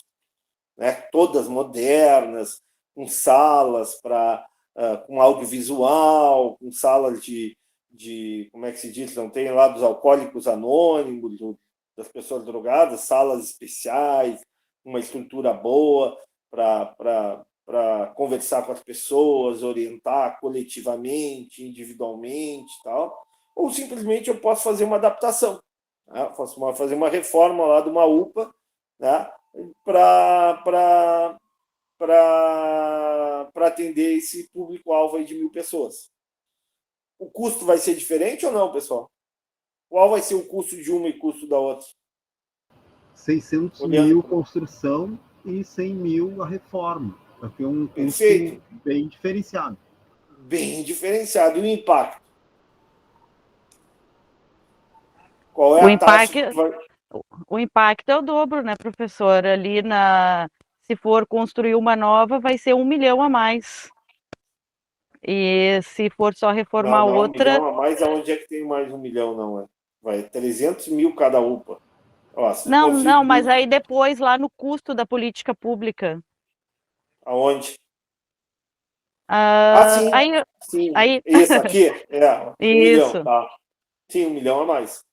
né, todas modernas, com salas com audiovisual, com salas de, como é que se diz? Não tem lá dos alcoólicos anônimos, das pessoas drogadas, salas especiais, uma estrutura boa para conversar com as pessoas, orientar coletivamente, individualmente e tal. Ou simplesmente eu posso fazer uma adaptação, né? Posso fazer uma reforma lá de uma UPA, né? para atender esse público-alvo aí de 1.000 pessoas. O custo vai ser diferente ou não, pessoal? Qual vai ser o custo de uma e o custo da outra? 600 mil construção e 100 mil a reforma. Vai ter um custo bem diferenciado. Bem diferenciado. E o impacto? Qual é a taxa que vai... O impacto é o dobro, né, professor? Ali se for construir uma nova, vai ser 1 milhão a mais. E se for só reformar outra... 1 milhão a mais, aonde é que tem mais 1 milhão, não é? Vai 300 mil cada UPA. Ó, não, mas aí depois, lá no custo da política pública. Aonde? Sim. Sim. Isso aqui? 1 milhão, Isso. tá. Sim, 1 milhão a mais.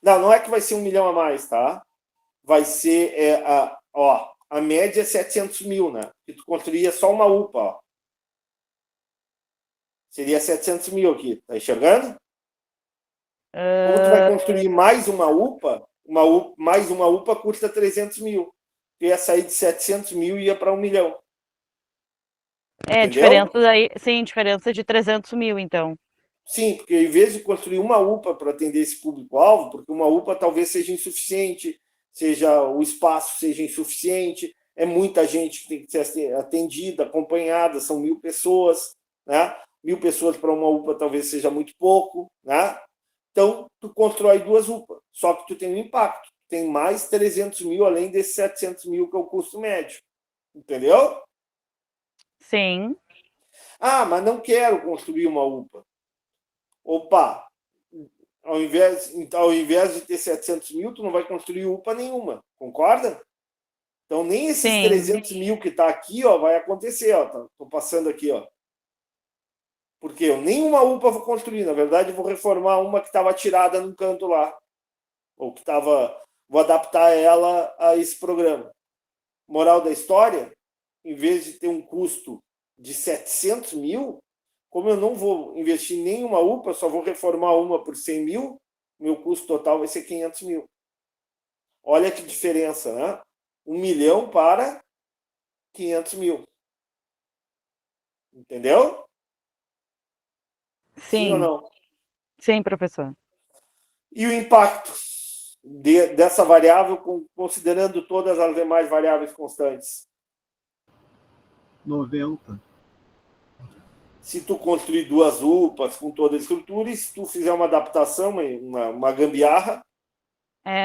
Não é que vai ser 1 milhão a mais, tá? Vai ser, a média é 700 mil, né? Que tu construía só uma UPA, ó. Seria 700 mil aqui, tá enxergando? Como tu vai construir mais uma UPA, mais uma UPA custa 300 mil. Tu ia sair de 700 mil e ia para 1 milhão. Entendeu? Diferença daí, sim, diferença de 300 mil, então. Sim, porque em vez de construir uma UPA para atender esse público-alvo, porque uma UPA talvez seja insuficiente, o espaço seja insuficiente, é muita gente que tem que ser atendida, acompanhada, são 1.000 pessoas, né? 1.000 pessoas para uma UPA talvez seja muito pouco, né? Então, tu constrói 2 UPAs, só que tu tem um impacto, tem mais 300 mil além desses 700 mil que é o custo médio, entendeu? Sim. Mas não quero construir uma UPA. Opa, ao invés de ter 700 mil, tu não vai construir UPA nenhuma, concorda? Então, nem esses 300 mil que está aqui, ó, vai acontecer. Estou passando aqui, ó. Porque eu nenhuma UPA vou construir. Na verdade, eu vou reformar uma que estava tirada num canto lá. Ou que estava... Vou adaptar ela a esse programa. Moral da história, em vez de ter um custo de 700 mil, como eu não vou investir em nenhuma UPA, só vou reformar uma por 100 mil, meu custo total vai ser 500 mil. Olha que diferença, né? 1 milhão para 500 mil. Entendeu? Sim ou não? Sim, professor. E o impacto dessa variável, considerando todas as demais variáveis constantes? 90. Se tu construir 2 UPAs com toda a estrutura, e se tu fizer uma adaptação, uma gambiarra...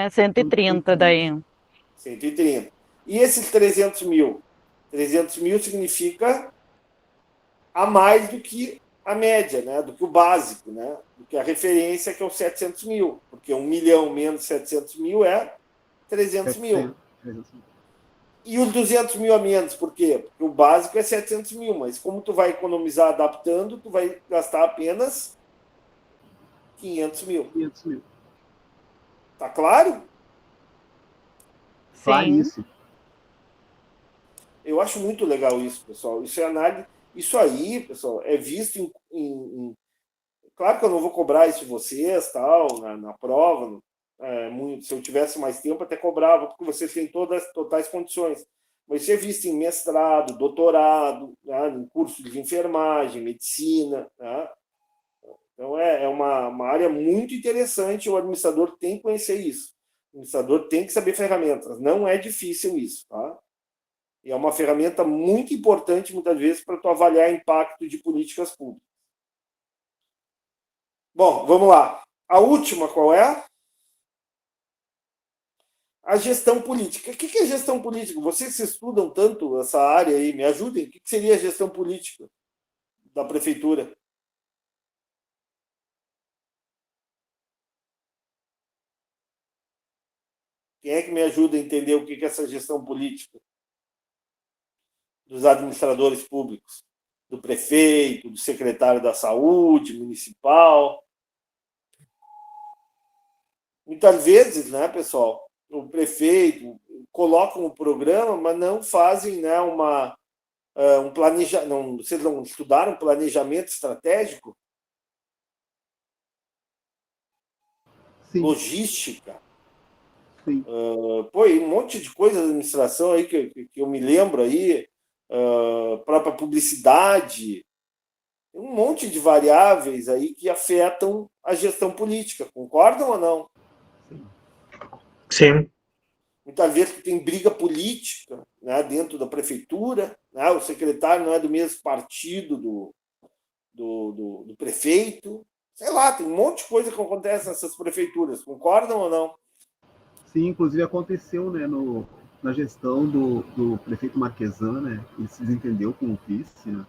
130 daí. 130. E esses 300 mil? 300 mil significa a mais do que a média, né? Do que o básico, né? Do que a referência, que é os 700 mil. Porque 1 milhão menos 700 mil é 300 mil. E os 200 mil a menos, por quê? Porque o básico é 700 mil, mas como tu vai economizar adaptando, tu vai gastar apenas 500 mil. 500 mil. Tá claro? Claríssimo. Eu acho muito legal isso, pessoal. Isso é análise. Isso aí, pessoal, é visto Claro que eu não vou cobrar isso de vocês, tal, na prova. Se eu tivesse mais tempo, até cobrava, porque vocês têm todas as totais condições. Mas isso é visto em mestrado, doutorado, né, em curso de enfermagem, medicina. Né? Então, é uma área muito interessante. O administrador tem que conhecer isso. O administrador tem que saber ferramentas. Não é difícil isso, tá? E é uma ferramenta muito importante, muitas vezes, para tu avaliar o impacto de políticas públicas. Bom, vamos lá. A última qual é? A gestão política. O que é gestão política? Vocês que estudam tanto essa área aí, me ajudem. O que seria a gestão política da prefeitura? Quem é que me ajuda a entender o que é essa gestão política dos administradores públicos? Do prefeito, do secretário da saúde, municipal. Muitas vezes, né, pessoal, o prefeito coloca um programa, mas não fazem, né, um planejamento, não, vocês não estudaram planejamento estratégico? Sim. Logística? Sim. Pô, e um monte de coisa da administração aí que eu me lembro aí, própria publicidade, um monte de variáveis aí que afetam a gestão política, concordam ou não? Sim. Muitas vezes tem briga política, né, dentro da prefeitura, né, o secretário não é do mesmo partido do prefeito, sei lá, tem um monte de coisa que acontece nessas prefeituras, concordam ou não? Sim, inclusive aconteceu, né, na gestão do prefeito Marquesan, né, ele se desentendeu com o vice, né?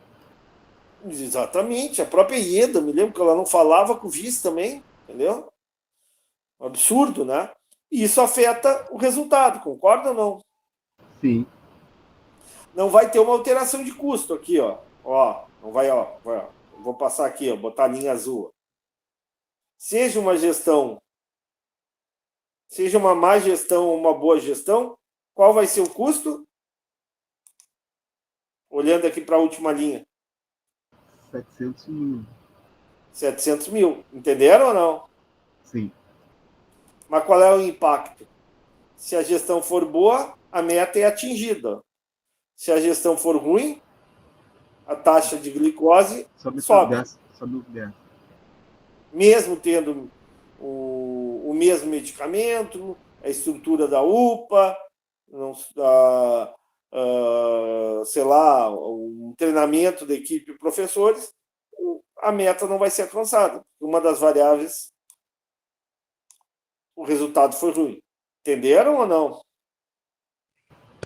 Exatamente, a própria Ieda, me lembro que ela não falava com o vice também, entendeu? Um absurdo, né? E isso afeta o resultado, concorda ou não? Sim. Não vai ter uma alteração de custo aqui, ó. Não vai, ó. Vou passar aqui, ó, botar a linha azul. Seja uma gestão, seja uma má gestão ou uma boa gestão, qual vai ser o custo? Olhando aqui para a última linha. 700 mil. 700 mil. Entenderam ou não? Sim. Mas qual é o impacto? Se a gestão for boa, a meta é atingida. Se a gestão for ruim, a taxa de glicose sobe. Sobe o gás. Mesmo tendo o mesmo medicamento, a estrutura da UPA, sei lá, um treinamento da equipe de professores, a meta não vai ser alcançada. Uma das variáveis, o resultado foi ruim. Entenderam ou não?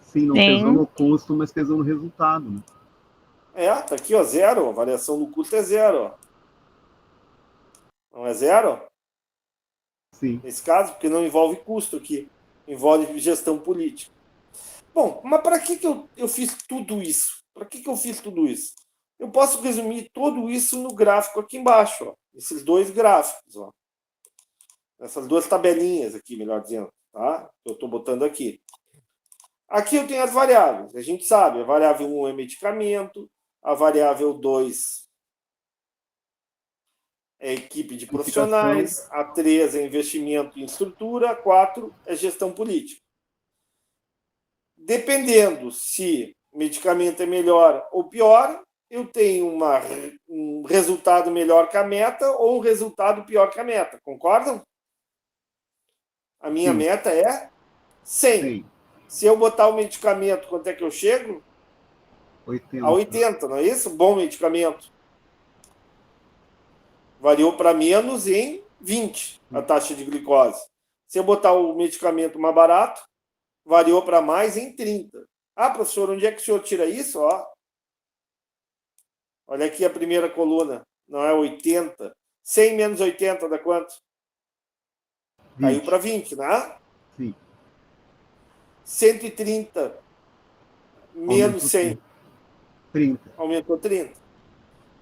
Sim, não pesou no custo, mas pesou no resultado, né? Tá aqui, ó, zero. A variação do custo é zero, ó. Não é zero? Sim. Nesse caso, porque não envolve custo aqui, envolve gestão política. Bom, mas para que eu fiz tudo isso? Para que eu fiz tudo isso? Eu posso resumir tudo isso no gráfico aqui embaixo, ó. Esses dois gráficos, ó. Essas duas tabelinhas aqui, melhor dizendo, tá? Eu estou botando aqui. Aqui eu tenho as variáveis. A gente sabe, a variável 1 é medicamento, a variável 2 é equipe de profissionais, a 3 é investimento em estrutura, a 4 é gestão política. Dependendo se medicamento é melhor ou pior, eu tenho um resultado melhor que a meta ou um resultado pior que a meta. Concordam? A minha meta é 100. Sim. Se eu botar o medicamento, quanto é que eu chego? 80. A 80, não é isso? Bom medicamento. Variou para menos em 20 a taxa de glicose. Se eu botar o medicamento mais barato, variou para mais em 30. Ah, professor, onde é que o senhor tira isso? Ó. Olha aqui a primeira coluna. Não é 80. 100 menos 80 dá quanto? 20. Caiu para 20, né? Sim. 130 menos 100. 30. Aumentou 30.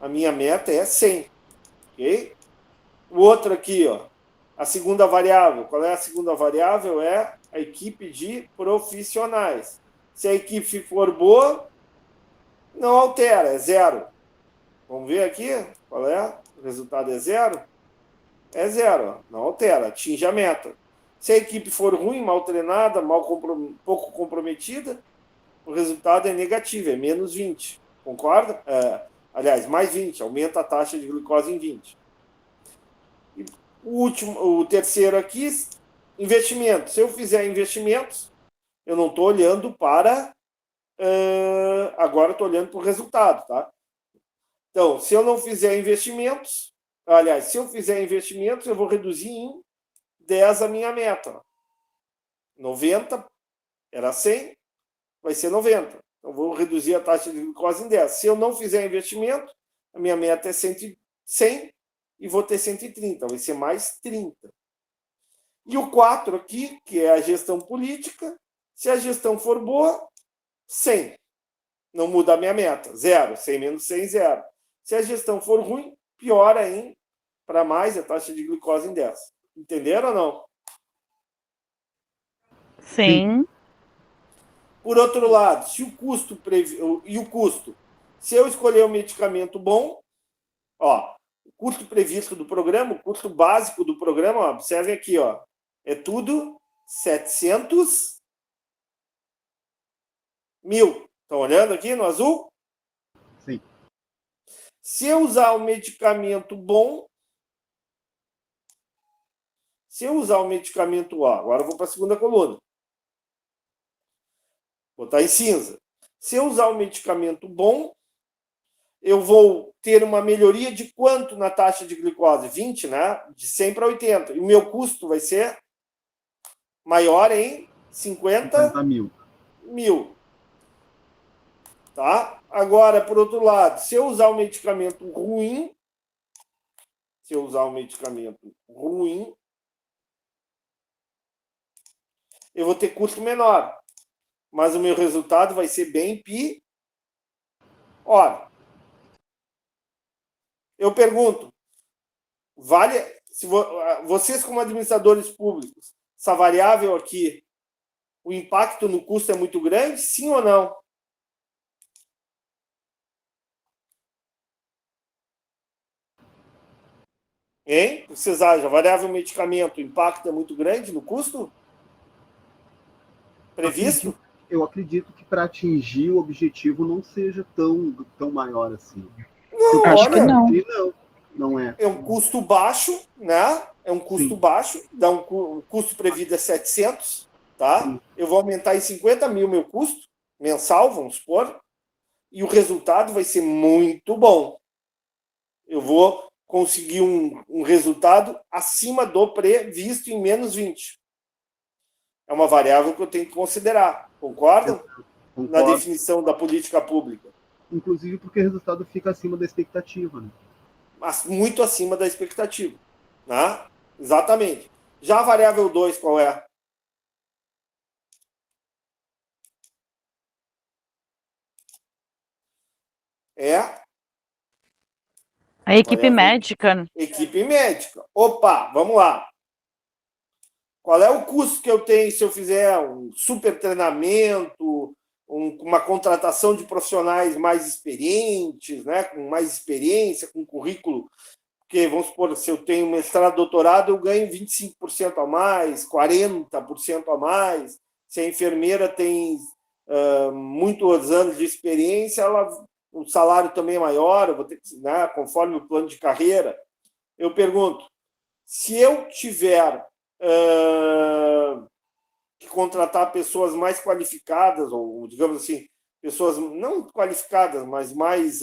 A minha meta é 100. Ok? O outro aqui, ó. A segunda variável. Qual é a segunda variável? É a equipe de profissionais. Se a equipe for boa, não altera, é zero. Vamos ver aqui qual é? O resultado é zero? É zero, ó. Não altera, atinge a meta. Se a equipe for ruim, mal treinada, pouco comprometida, o resultado é negativo, é menos 20. Concorda? Aliás, mais 20, aumenta a taxa de glicose em 20. E o terceiro aqui, investimento. Se eu fizer investimentos, eu não estou olhando para... agora estou olhando para o resultado, tá? Então, se eu não fizer investimentos, Aliás, se eu fizer investimentos, eu vou reduzir em 10 a minha meta. 90 era 100, vai ser 90. Então, vou reduzir a taxa de glicose em 10. Se eu não fizer investimento, a minha meta é 100 e vou ter 130, vai ser mais 30. E o 4 aqui, que é a gestão política, se a gestão for boa, 100. Não muda a minha meta, 0. 100 menos 100, 0. Se a gestão for ruim, piora ainda para mais a taxa de glicose em 10. Entenderam ou não? Sim. Por outro lado, se o custo se eu escolher um medicamento bom, ó, o custo previsto do programa, o custo básico do programa, ó, observe aqui, ó, é tudo 700 mil. Estão olhando aqui no azul? Sim. Se eu usar um medicamento bom, agora eu vou para a segunda coluna. Vou botar em cinza. Se eu usar um medicamento bom, eu vou ter uma melhoria de quanto na taxa de glicose? 20, né? De 100 para 80. E o meu custo vai ser maior em 50 mil. Tá? Agora, por outro lado, se eu usar um medicamento ruim, eu vou ter custo menor. Mas o meu resultado vai ser bem pior. Eu pergunto, vocês como administradores públicos, essa variável aqui, o impacto no custo é muito grande, sim ou não? Hein? Vocês acham? A variável medicamento, o impacto é muito grande no custo previsto? Eu acredito que para atingir o objetivo não seja tão maior assim. Não, Acho que não. Não é. É um custo baixo, né? É um custo baixo, dá um custo previsto é 700, tá? Sim. Eu vou aumentar em 50 mil meu custo mensal, vamos supor, e o resultado vai ser muito bom. Eu vou conseguir um resultado acima do previsto em menos 20. É uma variável que eu tenho que considerar. Concordam? Concordo. Na definição da política pública. Inclusive porque o resultado fica acima da expectativa, né? Mas muito acima da expectativa. Né? Exatamente. Já a variável 2, qual é? É a equipe médica. Equipe médica. Opa, vamos lá. Qual é o custo que eu tenho se eu fizer um super treinamento, uma contratação de profissionais mais experientes, né, com mais experiência, com currículo? Porque, vamos supor, se eu tenho mestrado, doutorado, eu ganho 25% a mais, 40% a mais. Se a enfermeira tem muitos anos de experiência, o salário também é maior, eu vou ter que, né, conforme o plano de carreira. Eu pergunto, se eu tiver que contratar pessoas mais qualificadas, ou, digamos assim, pessoas não qualificadas, mas mais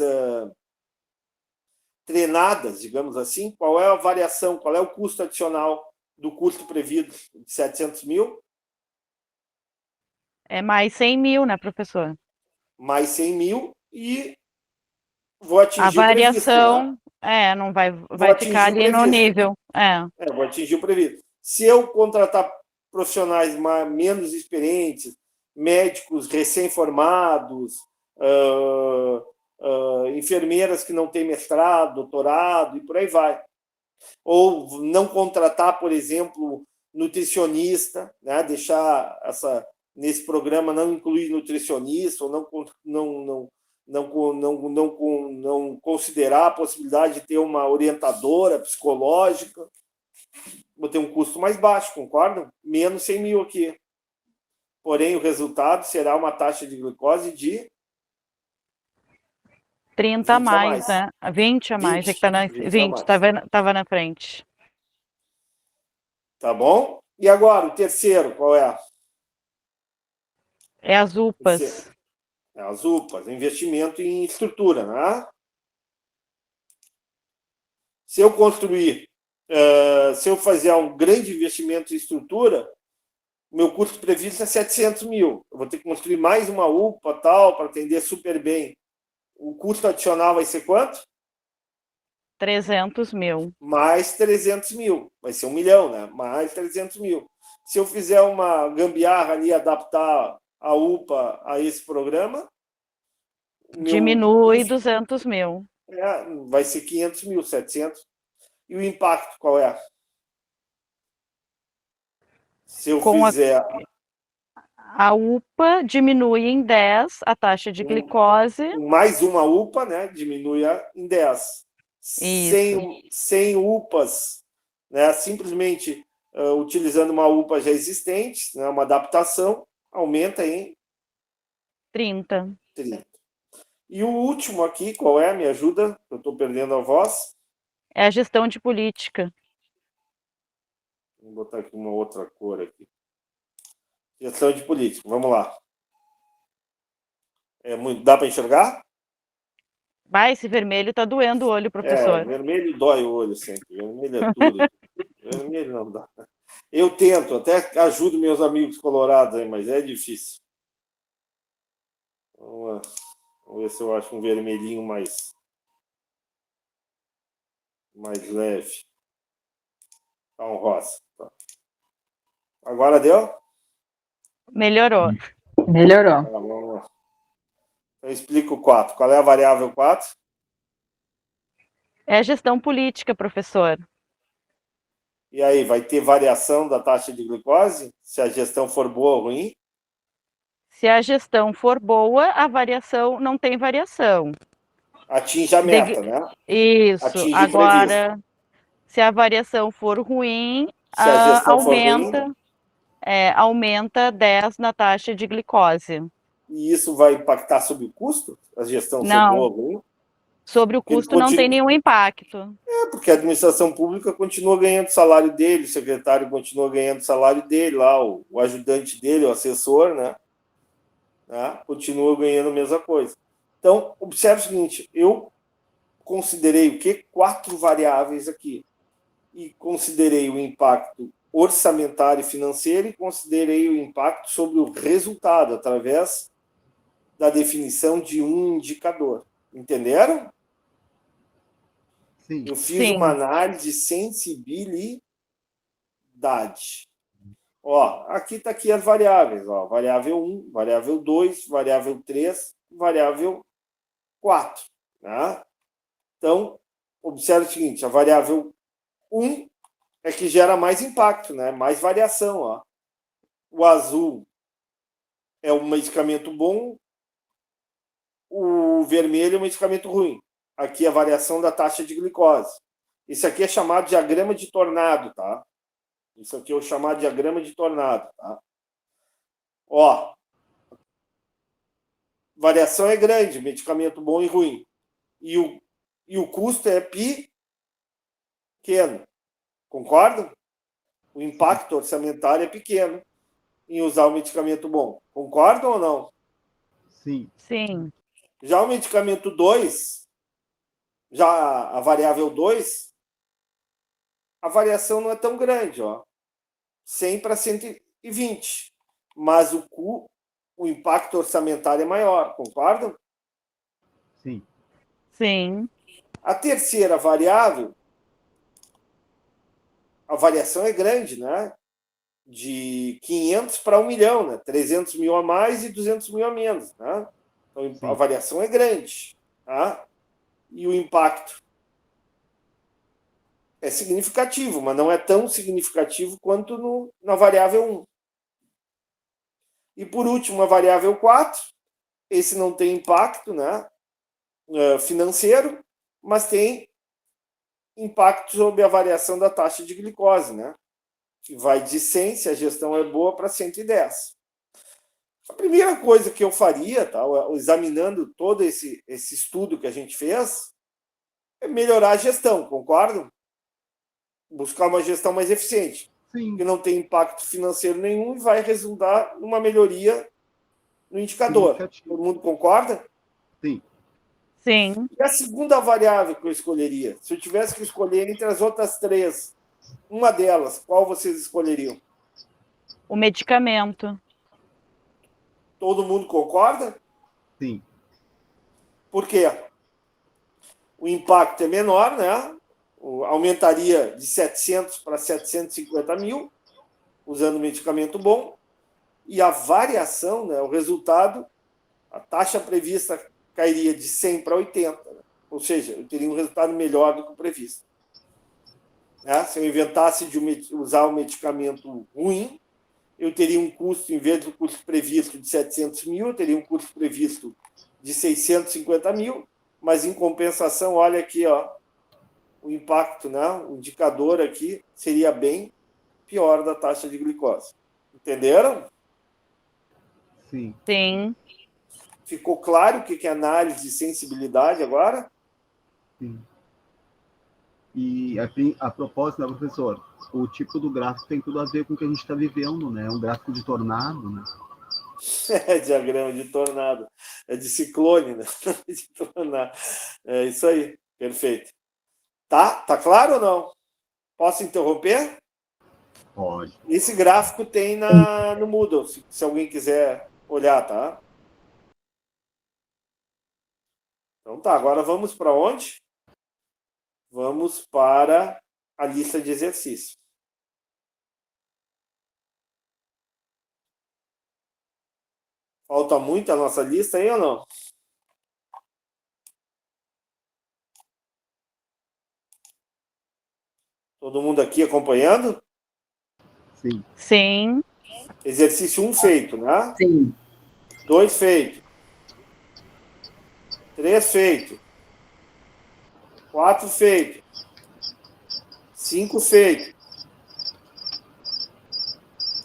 treinadas, digamos assim, qual é a variação, qual é o custo adicional do custo previsto de 700 mil? É mais 100 mil, né, professor? Mais 100 mil e vou atingir a variação, o previsto. Né? Não vai ficar ali no nível. Vou atingir o previsto. Se eu contratar profissionais menos experientes, médicos recém-formados, enfermeiras que não têm mestrado, doutorado, e por aí vai. Ou não contratar, por exemplo, nutricionista, né? Deixar nesse programa não incluir nutricionista, ou não considerar a possibilidade de ter uma orientadora psicológica. Vou ter um custo mais baixo, concordam? Menos 100 mil aqui. Porém, o resultado será uma taxa de glicose de 30 a mais, né? 20 a mais. 20, é que tá na 20 estava na frente. Tá bom? E agora, o terceiro, qual é? É as UPAs. É as UPAs, investimento em estrutura, né? Se eu construir, se eu fazer um grande investimento em estrutura, meu custo previsto é 700 mil. Eu vou ter que construir mais uma UPA tal para atender super bem. O custo adicional vai ser quanto? 300 mil. Mais 300 mil. Vai ser 1 milhão, né? Mais 300 mil. Se eu fizer uma gambiarra ali, adaptar a UPA a esse programa, diminui 200 mil. Vai ser 500 mil, 700. E o impacto qual é? Se eu fizer... A UPA diminui em 10 a taxa de glicose. Mais uma UPA, né? Diminui em 10. Sem UPAs, né? Simplesmente utilizando uma UPA já existente, né? Uma adaptação, aumenta em 30. E o último aqui, qual é? Me ajuda, eu estou perdendo a voz. É a gestão de política. Vou botar aqui uma outra cor aqui. Gestão de política, vamos lá. Dá para enxergar? Esse vermelho está doendo o olho, professor. Vermelho dói o olho sempre. Vermelho é tudo. Vermelho não dá. Eu tento, até ajudo meus amigos colorados aí, mas é difícil. Vamos ver se eu acho um vermelhinho mais leve. Tá um rosa. Tá. Agora deu? Melhorou. Melhorou. Tá, vamos lá. Eu explico o 4. Qual é a variável 4? É a gestão política, professor. E aí, vai ter variação da taxa de glicose? Se a gestão for boa ou ruim? Se a gestão for boa, a variação não tem variação. Atinge a meta, né? Isso. Atinge Agora, previsto. se a variação for ruim, se a gestão aumenta, for ruim, aumenta 10 na taxa de glicose. E isso vai impactar sobre o custo? A gestão ser boa ou ruim? Sobre o custo não tem nenhum impacto. Porque a administração pública continua ganhando o salário dele, o secretário continua ganhando o salário dele, lá, o ajudante dele, o assessor, né? Continua ganhando a mesma coisa. Então, observe o seguinte, eu considerei o quê? 4 variáveis aqui. E considerei o impacto orçamentário e financeiro e considerei o impacto sobre o resultado, através da definição de um indicador. Entenderam? Sim. Eu fiz uma análise de sensibilidade. Aqui está aqui as variáveis. Variável 1, variável 2, variável 3, variável 4. Né? Então, observe o seguinte, a variável 1 é que gera mais impacto, né? Mais variação. O azul é um medicamento bom, o vermelho é um medicamento ruim. Aqui a variação da taxa de glicose. Isso aqui é chamado de diagrama de tornado, tá? Isso aqui é o chamado diagrama de tornado, tá? Variação é grande, medicamento bom e ruim. E o custo é pequeno. Concordam? O impacto orçamentário é pequeno em usar o medicamento bom. Concordam ou não? Sim. Sim. Já o medicamento 2, já a variável 2, a variação não é tão grande, 100 para 120. Mas o impacto orçamentário é maior, concordam? Sim. Sim. A terceira variável, a variação é grande, né? De 500 para 1 milhão, né? 300 mil a mais e 200 mil a menos, né? Então, Sim. a variação é grande, tá? E o impacto é significativo, mas não é tão significativo quanto na variável 1. E, por último, a variável 4, esse não tem impacto, né? Financeiro, mas tem impacto sobre a variação da taxa de glicose, né? Que vai de 100, se a gestão é boa, para 110. A primeira coisa que eu faria, tá, examinando todo esse estudo que a gente fez, é melhorar a gestão, concordam? Buscar uma gestão mais eficiente, Sim. que não tem impacto financeiro nenhum e vai resultar numa melhoria no indicador. Todo mundo concorda? Sim. Sim. E a segunda variável que eu escolheria? Se eu tivesse que escolher entre as outras 3, uma delas, qual vocês escolheriam? O medicamento. Todo mundo concorda? Sim. Por quê? O impacto é menor, né? Aumentaria de 700 para 750 mil, usando medicamento bom, e a variação, né, o resultado, a taxa prevista cairia de 100 para 80, né? Ou seja, eu teria um resultado melhor do que o previsto. Né? Se eu inventasse de usar um medicamento ruim, eu teria um custo, em vez do custo previsto de 700 mil, eu teria um custo previsto de 650 mil, mas em compensação, olha aqui, ó, o impacto, né? O indicador aqui seria bem pior da taxa de glicose. Entenderam? Sim. Sim. Ficou claro o que é análise de sensibilidade agora? Sim. E a propósito, né, professor, o tipo do gráfico tem tudo a ver com o que a gente está vivendo, né? É um gráfico de tornado, né? É diagrama de tornado. É de ciclone, né? De tornado. É isso aí. Perfeito. Tá claro ou não? Posso interromper? Pode. Esse gráfico tem no Moodle, se alguém quiser olhar, tá? Então tá, agora vamos para onde? Vamos para a lista de exercícios. Falta muito a nossa lista aí ou não? Todo mundo aqui acompanhando? Sim. Sim. Exercício 1 feito, né? Sim. 2 feito. 3 feito. 4 feito. 5 feito.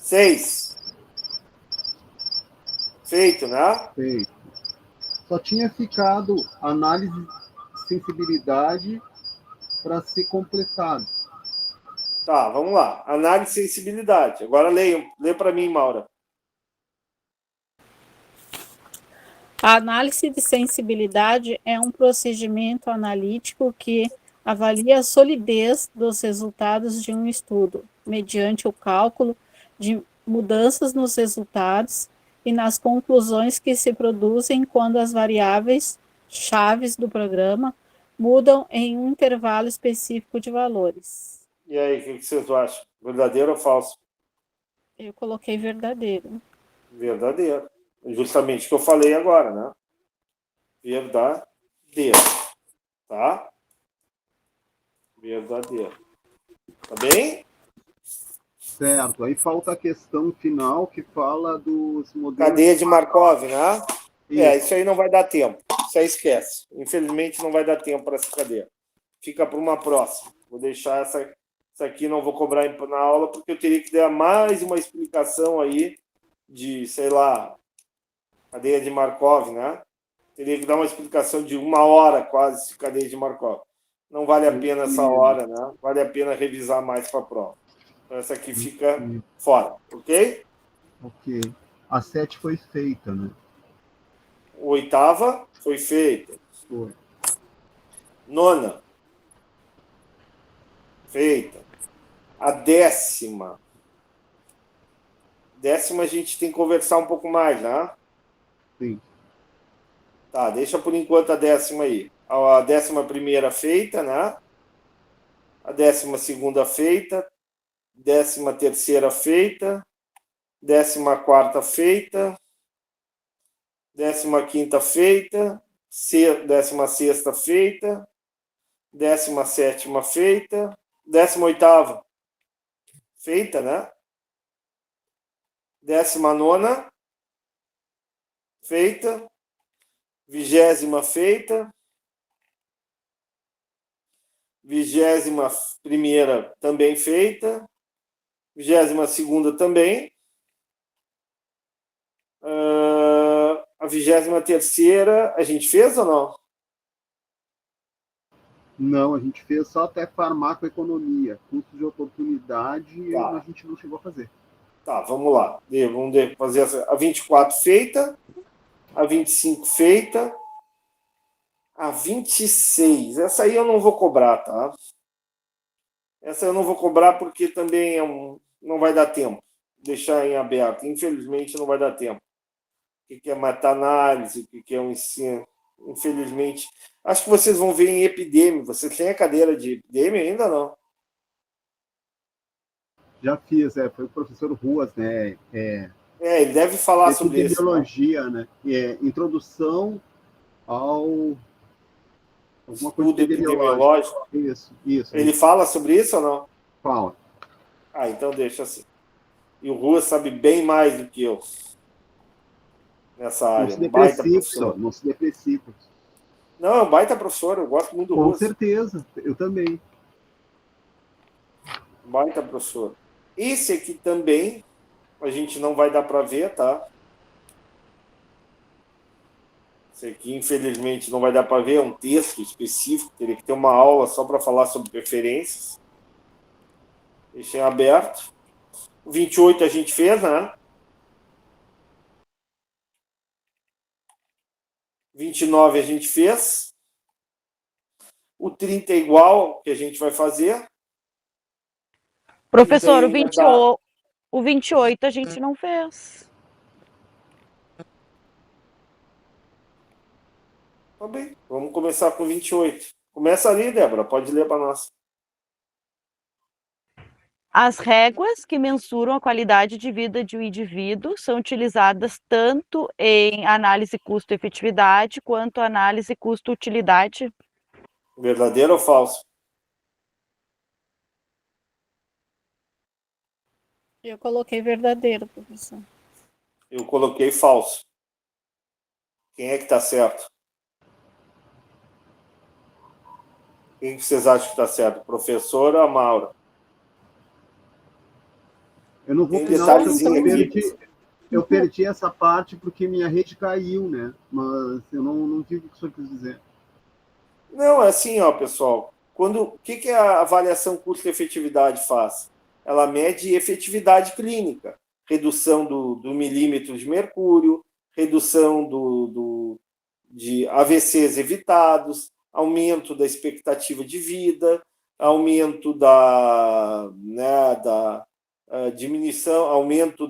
6 feito, né? Feito. Só tinha ficado análise de sensibilidade para ser completado. Tá, vamos lá. Análise de sensibilidade. Agora lê para mim, Maura. A análise de sensibilidade é um procedimento analítico que avalia a solidez dos resultados de um estudo, mediante o cálculo de mudanças nos resultados e nas conclusões que se produzem quando as variáveis chaves do programa mudam em um intervalo específico de valores. E aí, o que vocês acham? Verdadeiro ou falso? Eu coloquei verdadeiro. Verdadeiro. Justamente o que eu falei agora, né? Verdadeiro. Tá? Verdadeiro. Tá bem? Certo. Aí falta a questão final que fala dos modelos. Cadeia de Markov, né? Isso aí não vai dar tempo. Isso aí esquece. Infelizmente não vai dar tempo para essa cadeia. Fica para uma próxima. Vou deixar essa aqui, não vou cobrar na aula, porque eu teria que dar mais uma explicação aí de, sei lá, cadeia de Markov, né? Teria que dar uma explicação de 1 hora quase de cadeia de Markov. Não vale a pena essa hora, né? Vale a pena revisar mais para a prova. Então essa aqui fica fora, ok? Ok. A 7 foi feita, né? A 8ª foi feita. Foi. 9ª. Feita. A 10ª. 10ª a gente tem que conversar um pouco mais, né? Sim. Tá, deixa por enquanto a 10ª aí. A 11ª feita, né? A 12ª feita. 13ª feita. 14ª feita. 15ª feita. 16ª feita. 17ª feita. 18ª feita, né? 19ª feita. 20ª feita. 21ª também feita. 22ª também. A 23ª a gente fez ou não? Não, a gente fez só até farmacoeconomia, custo de oportunidade, Tá. a gente não chegou a fazer. Tá, vamos lá. Vamos fazer a 24 feita, a 25 feita, A 26. Essa aí eu não vou cobrar, tá? Essa eu não vou cobrar porque também não vai dar tempo. Deixar em aberto. Infelizmente, não vai dar tempo. O que é meta-análise, o que é um ensino. Infelizmente. Acho que vocês vão ver em epidemia. Vocês têm a cadeira de epidemia ainda não? Já fiz, foi o professor Ruas, né? Ele deve falar sobre isso. Epidemiologia, né? Introdução ao... alguma coisa Estudo epidemiológico. Isso. Ele fala sobre isso ou não? Fala. Então deixa assim. E o Ruas sabe bem mais do que eu nessa área. Não se deprecipa. Não, é um baita professor, eu gosto muito do Ruas. Com certeza, eu também. Baita professor. Esse aqui também, a gente não vai dar para ver, tá? Esse aqui, infelizmente, não vai dar para ver, é um texto específico, teria que ter uma aula só para falar sobre preferências. Deixei aberto. O 28 a gente fez, né? 29 a gente fez. O 30 é igual que a gente vai fazer. Professor, o 28 a gente não fez. Tá bem, vamos começar com 28. Começa ali, Débora, pode ler para nós. As réguas que mensuram a qualidade de vida de um indivíduo são utilizadas tanto em análise custo-efetividade quanto análise custo-utilidade. Verdadeiro ou falso? Eu coloquei verdadeiro, professor. Eu coloquei falso. Quem é que está certo? Quem que vocês acham que está certo? Professora ou a Maura? Eu não vou eu perdi essa parte porque minha rede caiu, né? Mas eu não vi o que o senhor quis dizer. Não, é assim, ó, pessoal. O que a avaliação custo-efetividade faz? Ela mede efetividade clínica, redução do milímetro de mercúrio, redução de AVCs evitados, aumento da expectativa de vida, aumento da diminuição, aumento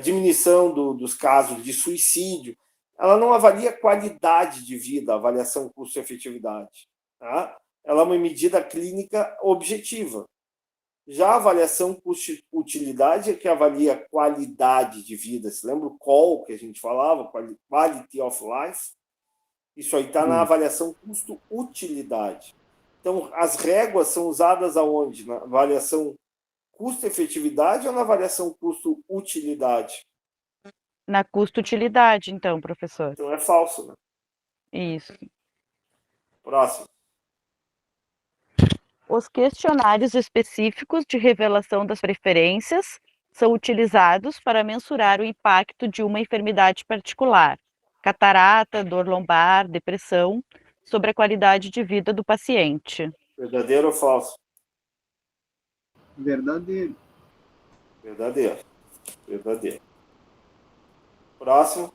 diminuição dos casos de suicídio. Ela não avalia qualidade de vida, a avaliação custo-efetividade. Tá? Ela é uma medida clínica objetiva. Já a avaliação custo-utilidade é que avalia qualidade de vida. Você lembra o QOL que a gente falava? Quality of Life? Isso aí está na avaliação custo-utilidade. Então, as réguas são usadas aonde? Na avaliação custo-efetividade ou na avaliação custo-utilidade? Na custo-utilidade, então, professor. Então é falso, né? Isso. Próximo. Os questionários específicos de revelação das preferências são utilizados para mensurar o impacto de uma enfermidade particular, catarata, dor lombar, depressão, sobre a qualidade de vida do paciente. Verdadeiro ou falso? Verdadeiro. Verdadeiro. Próximo.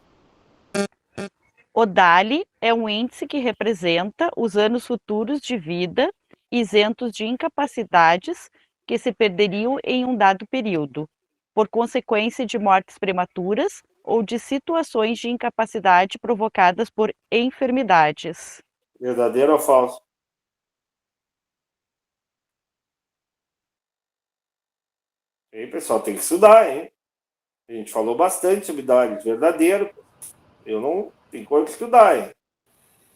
O DALI é um índice que representa os anos futuros de vida isentos de incapacidades que se perderiam em um dado período, por consequência de mortes prematuras ou de situações de incapacidade provocadas por enfermidades. Verdadeiro ou falso? E aí, pessoal, tem que estudar, hein? A gente falou bastante sobre DALI. Verdadeiro. Eu não tenho coisa que estudar, hein?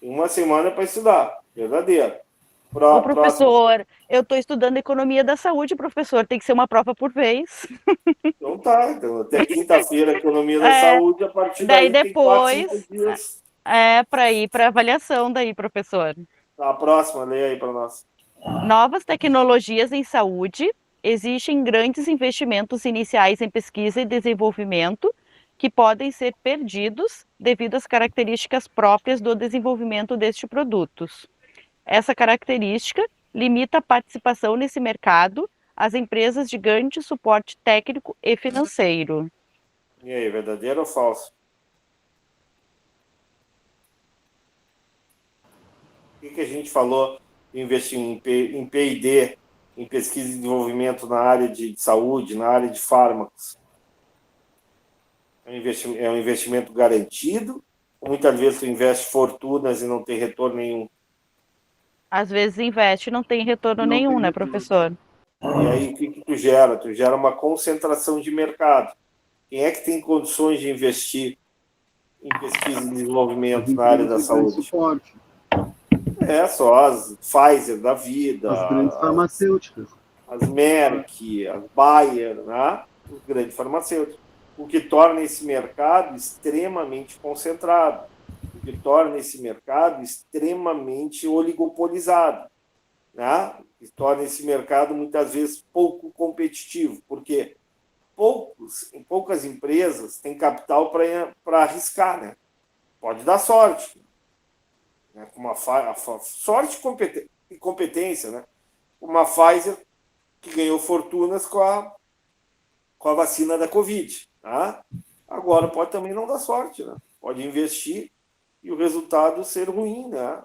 Tem uma semana para estudar. Verdadeiro. Ô, professor, eu estou estudando economia da saúde, professor. Tem que ser uma prova por vez. Então tá. Então, até quinta-feira, economia da saúde, a partir daí depois, tem 4, 5 dias. Para ir para avaliação daí, professor. Tá, a próxima, leia aí para nós. Novas tecnologias em saúde. Existem grandes investimentos iniciais em pesquisa e desenvolvimento que podem ser perdidos devido às características próprias do desenvolvimento destes produtos. Essa característica limita a participação nesse mercado às empresas de grande suporte técnico e financeiro. E aí, verdadeiro ou falso? O que a gente falou de investir em P&D, em pesquisa e desenvolvimento na área de saúde, na área de fármacos? É um investimento garantido? Ou muitas vezes tu investe fortunas e não tem retorno nenhum? Às vezes investe e não tem retorno nenhum, né, professor? E aí, o que tu gera? Tu gera uma concentração de mercado. Quem é que tem condições de investir em pesquisa e desenvolvimento na área da saúde? Suporte. Só as Pfizer da vida, As grandes farmacêuticas. as Merck, as Bayer, né? Os grandes farmacêuticos. O que torna esse mercado extremamente concentrado, o que torna esse mercado extremamente oligopolizado, né? O que torna esse mercado muitas vezes pouco competitivo, porque poucas empresas têm capital para arriscar, né? Pode dar sorte, né? Com uma sorte e competência, né? Uma Pfizer que ganhou fortunas com a vacina da Covid, tá? Agora pode também não dar sorte, né? Pode investir e o resultado ser ruim, né?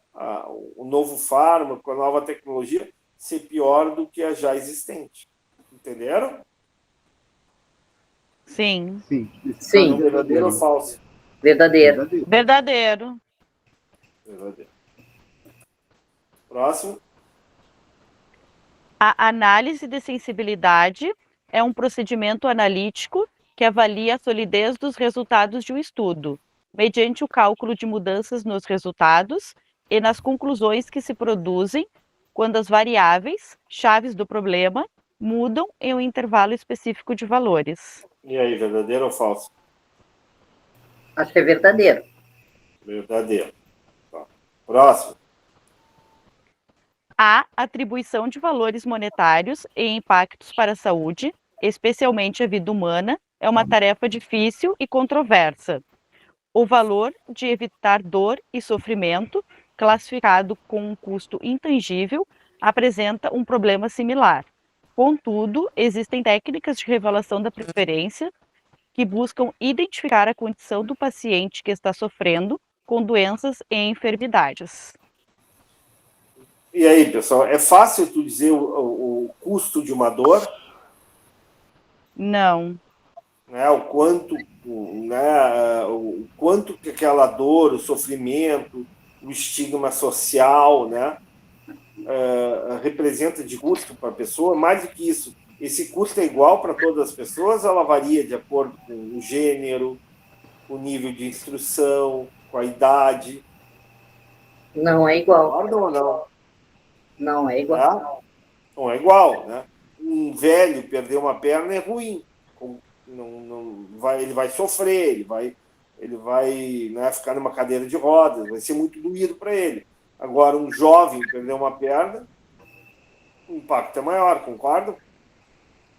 O novo fármaco, a nova tecnologia ser pior do que a já existente. Entenderam? Sim. Sim. Sim. Verdadeiro ou falso? Verdadeiro. Verdadeiro. Verdadeiro. Próximo. A análise de sensibilidade é um procedimento analítico que avalia a solidez dos resultados de um estudo, mediante o cálculo de mudanças nos resultados e nas conclusões que se produzem quando as variáveis, chaves do problema, mudam em um intervalo específico de valores. E aí, verdadeiro ou falso? Acho que é verdadeiro. Verdadeiro. Tá. Próximo. A atribuição de valores monetários e impactos para a saúde, especialmente a vida humana, é uma tarefa difícil e controversa. O valor de evitar dor e sofrimento, classificado com um custo intangível, apresenta um problema similar. Contudo, existem técnicas de revelação da preferência que buscam identificar a condição do paciente que está sofrendo com doenças e enfermidades. E aí, pessoal, é fácil tu dizer o custo de uma dor? Não. Né? O quanto que aquela dor, o sofrimento, o estigma social, né, representa de custo para a pessoa. Mais do que isso, esse custo é igual para todas as pessoas, ela varia de acordo com o gênero, o nível de instrução, com a idade. Não é igual. Concorda ou não? Não é igual. Tá? Não é igual, né? Um velho perder uma perna é ruim. Ele vai sofrer, ele vai, né, ficar numa cadeira de rodas, vai ser muito doído para ele. Agora, um jovem perder uma perna, o impacto é maior, concorda?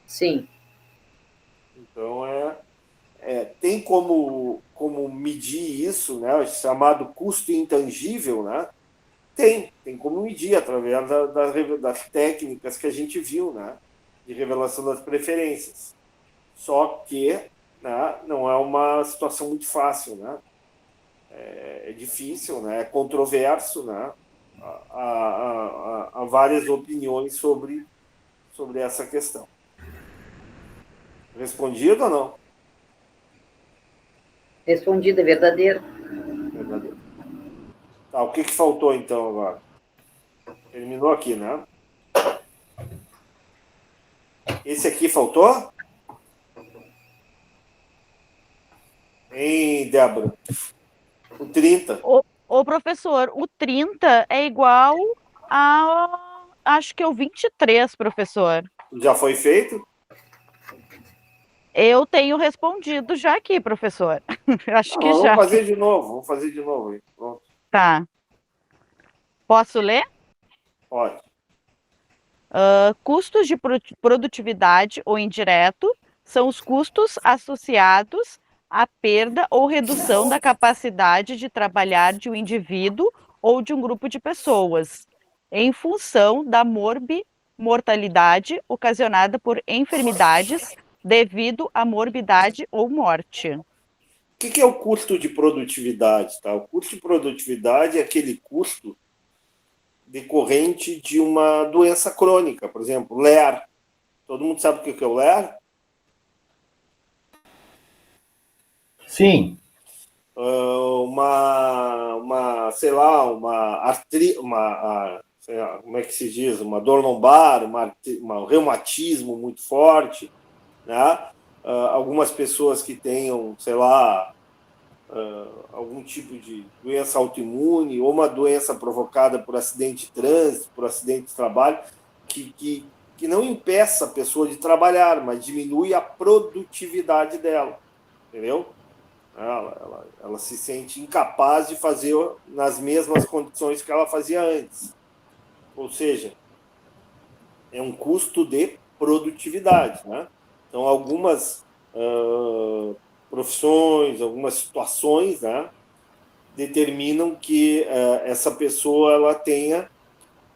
Sim. Então, tem como medir isso, né, chamado custo intangível, né? Tem como medir através das técnicas que a gente viu, né, de revelação das preferências. Só que, né, não é uma situação muito fácil, né? É difícil, né? É controverso, né? Há várias opiniões sobre essa questão. Respondido ou não? Respondido, é verdadeiro. Verdadeiro. Tá, o que faltou então agora? Terminou aqui, né? Esse aqui faltou? Hein, Débora? O 30. Ô, professor, o 30 é igual a, acho que é o 23, professor. Já foi feito? Eu tenho respondido já aqui, professor. Acho que já. Vamos fazer de novo. Aí. Pronto. Tá. Posso ler? Pode. Custos de produtividade ou indireto são os custos associados à perda ou redução da capacidade de trabalhar de um indivíduo ou de um grupo de pessoas, em função da mortalidade ocasionada por enfermidades, devido à morbidade ou morte. O que é o custo de produtividade? Tá? O custo de produtividade é aquele custo decorrente de uma doença crônica, por exemplo, LER. Todo mundo sabe o que é o LER? Sim. Sei lá, sei lá, como é que se diz? Uma dor lombar, um reumatismo muito forte, né? Algumas pessoas que tenham, sei lá, algum tipo de doença autoimune ou uma doença provocada por acidente de trânsito, por acidente de trabalho, que não impeça a pessoa de trabalhar, mas diminui a produtividade dela, entendeu? Ela se sente incapaz de fazer nas mesmas condições que ela fazia antes. Ou seja, é um custo de produtividade, né? Então, algumas profissões, algumas situações, né, determinam que essa pessoa ela tenha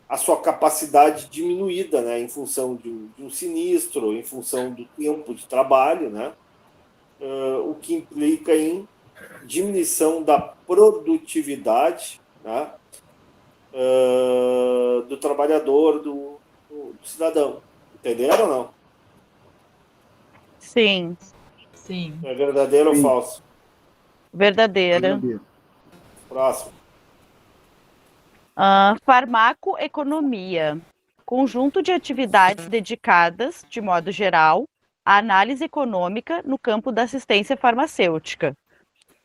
a sua capacidade diminuída, né, em função de um sinistro, em função do tempo de trabalho, né, o que implica em diminuição da produtividade, né, do trabalhador, do cidadão. Entenderam ou não? Sim. Sim. É verdadeiro ou falso? Verdadeira. Verdadeiro. Próximo. Farmacoeconomia. Conjunto de atividades dedicadas, de modo geral, à análise econômica no campo da assistência farmacêutica,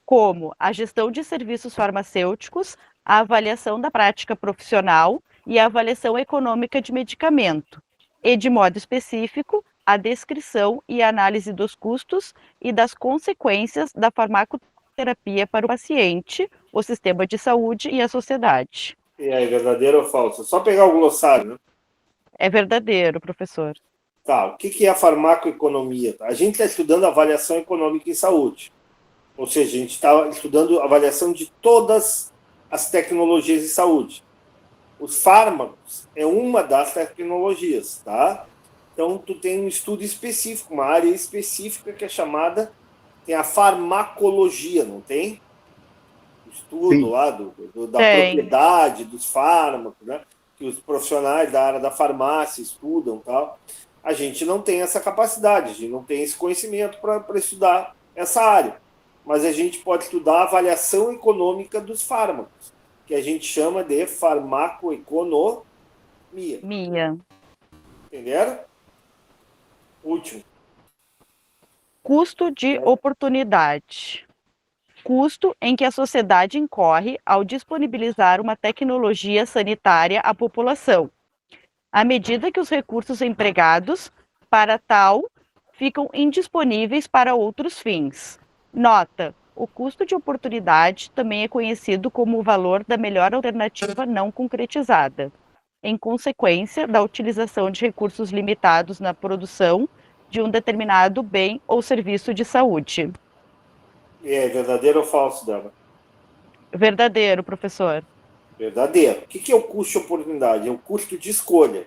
como a gestão de serviços farmacêuticos, a avaliação da prática profissional e a avaliação econômica de medicamento, e, de modo específico, a descrição e análise dos custos e das consequências da farmacoterapia para o paciente, o sistema de saúde e a sociedade. E aí, verdadeiro ou falso? Só pegar o glossário, né? É verdadeiro, professor. Tá, o que é a farmacoeconomia? A gente está estudando avaliação econômica em saúde. Ou seja, a gente está estudando avaliação de todas as tecnologias de saúde. Os fármacos é uma das tecnologias, tá? Então, tu tem um estudo específico, uma área específica que é chamada, tem a farmacologia, não tem? O estudo Sim. lá da Tem. propriedade dos fármacos, né? Que os profissionais da área da farmácia estudam, tal. A gente não tem essa capacidade, a gente não tem esse conhecimento para estudar essa área. Mas a gente pode estudar a avaliação econômica dos fármacos, que a gente chama de farmacoeconomia. Mia. Entenderam? Último. Custo de oportunidade. Custo em que a sociedade incorre ao disponibilizar uma tecnologia sanitária à população, à medida que os recursos empregados para tal ficam indisponíveis para outros fins. Nota: o custo de oportunidade também é conhecido como o valor da melhor alternativa não concretizada, em consequência da utilização de recursos limitados na produção de um determinado bem ou serviço de saúde. É verdadeiro ou falso, Débora? Verdadeiro, professor. Verdadeiro. O que é o custo de oportunidade? É o custo de escolha.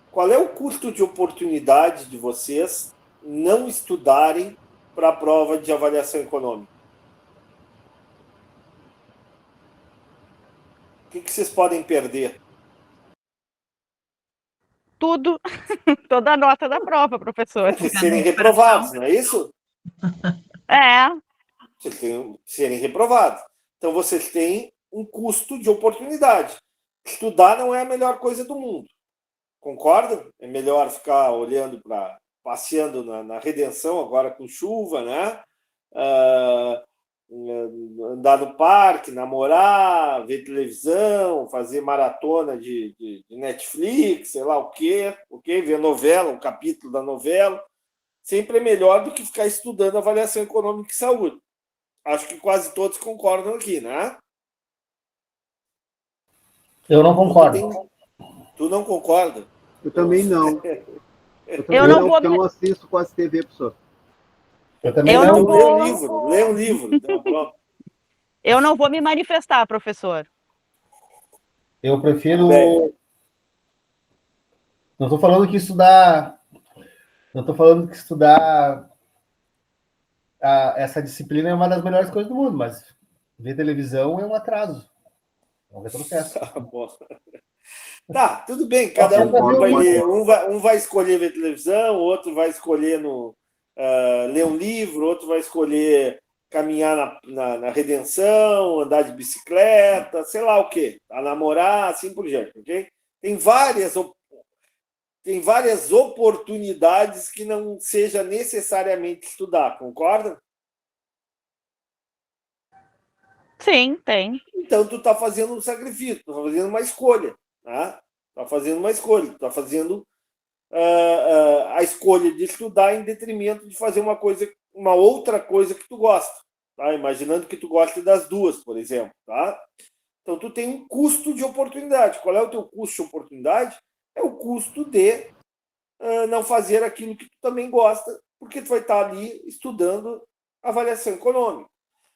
Qual é o custo de oportunidade de vocês não estudarem para a prova de avaliação econômica? O que vocês podem perder? Tudo, toda a nota da prova, professor. Serem reprovados, não é isso? É, Vocês têm serem reprovados. Então, vocês têm um custo de oportunidade. Estudar não é a melhor coisa do mundo. Concordam? É melhor ficar olhando passeando na redenção, agora com chuva, né? Andar no parque, namorar, ver televisão, fazer maratona de Netflix, sei lá o quê, ver novela, um capítulo da novela. Sempre é melhor do que ficar estudando avaliação econômica e saúde. Acho que quase todos concordam aqui, né? Eu não concordo. Tu não concorda? Eu também não. Eu não vou porque eu não assisto quase TV, professor. Eu também Eu não não. vou. Lê um livro. Então, pronto. Eu não vou me manifestar, professor. Eu prefiro. Bem. Não estou falando que estudar Eu estou falando que estudar essa disciplina é uma das melhores coisas do mundo, mas ver televisão é um atraso, é um retrocesso. Tá, tudo bem, Nossa, cada um concordo vai com ler, você. um vai escolher ver televisão, o outro vai escolher ler um livro, outro vai escolher caminhar na redenção, andar de bicicleta, sei lá o quê, a namorar, assim por diante, ok? Tem várias oportunidades que não seja necessariamente estudar, concorda? Sim, tem. Então, tu está fazendo um sacrifício, tu está fazendo uma escolha. Tá? Tá fazendo uma escolha, tu está fazendo a escolha de estudar em detrimento de fazer uma outra coisa que tu gosta. Tá? Imaginando que tu goste das duas, por exemplo. Tá? Então, tu tem um custo de oportunidade. Qual é o teu custo de oportunidade? É o custo de não fazer aquilo que tu também gosta, porque tu vai estar ali estudando avaliação econômica.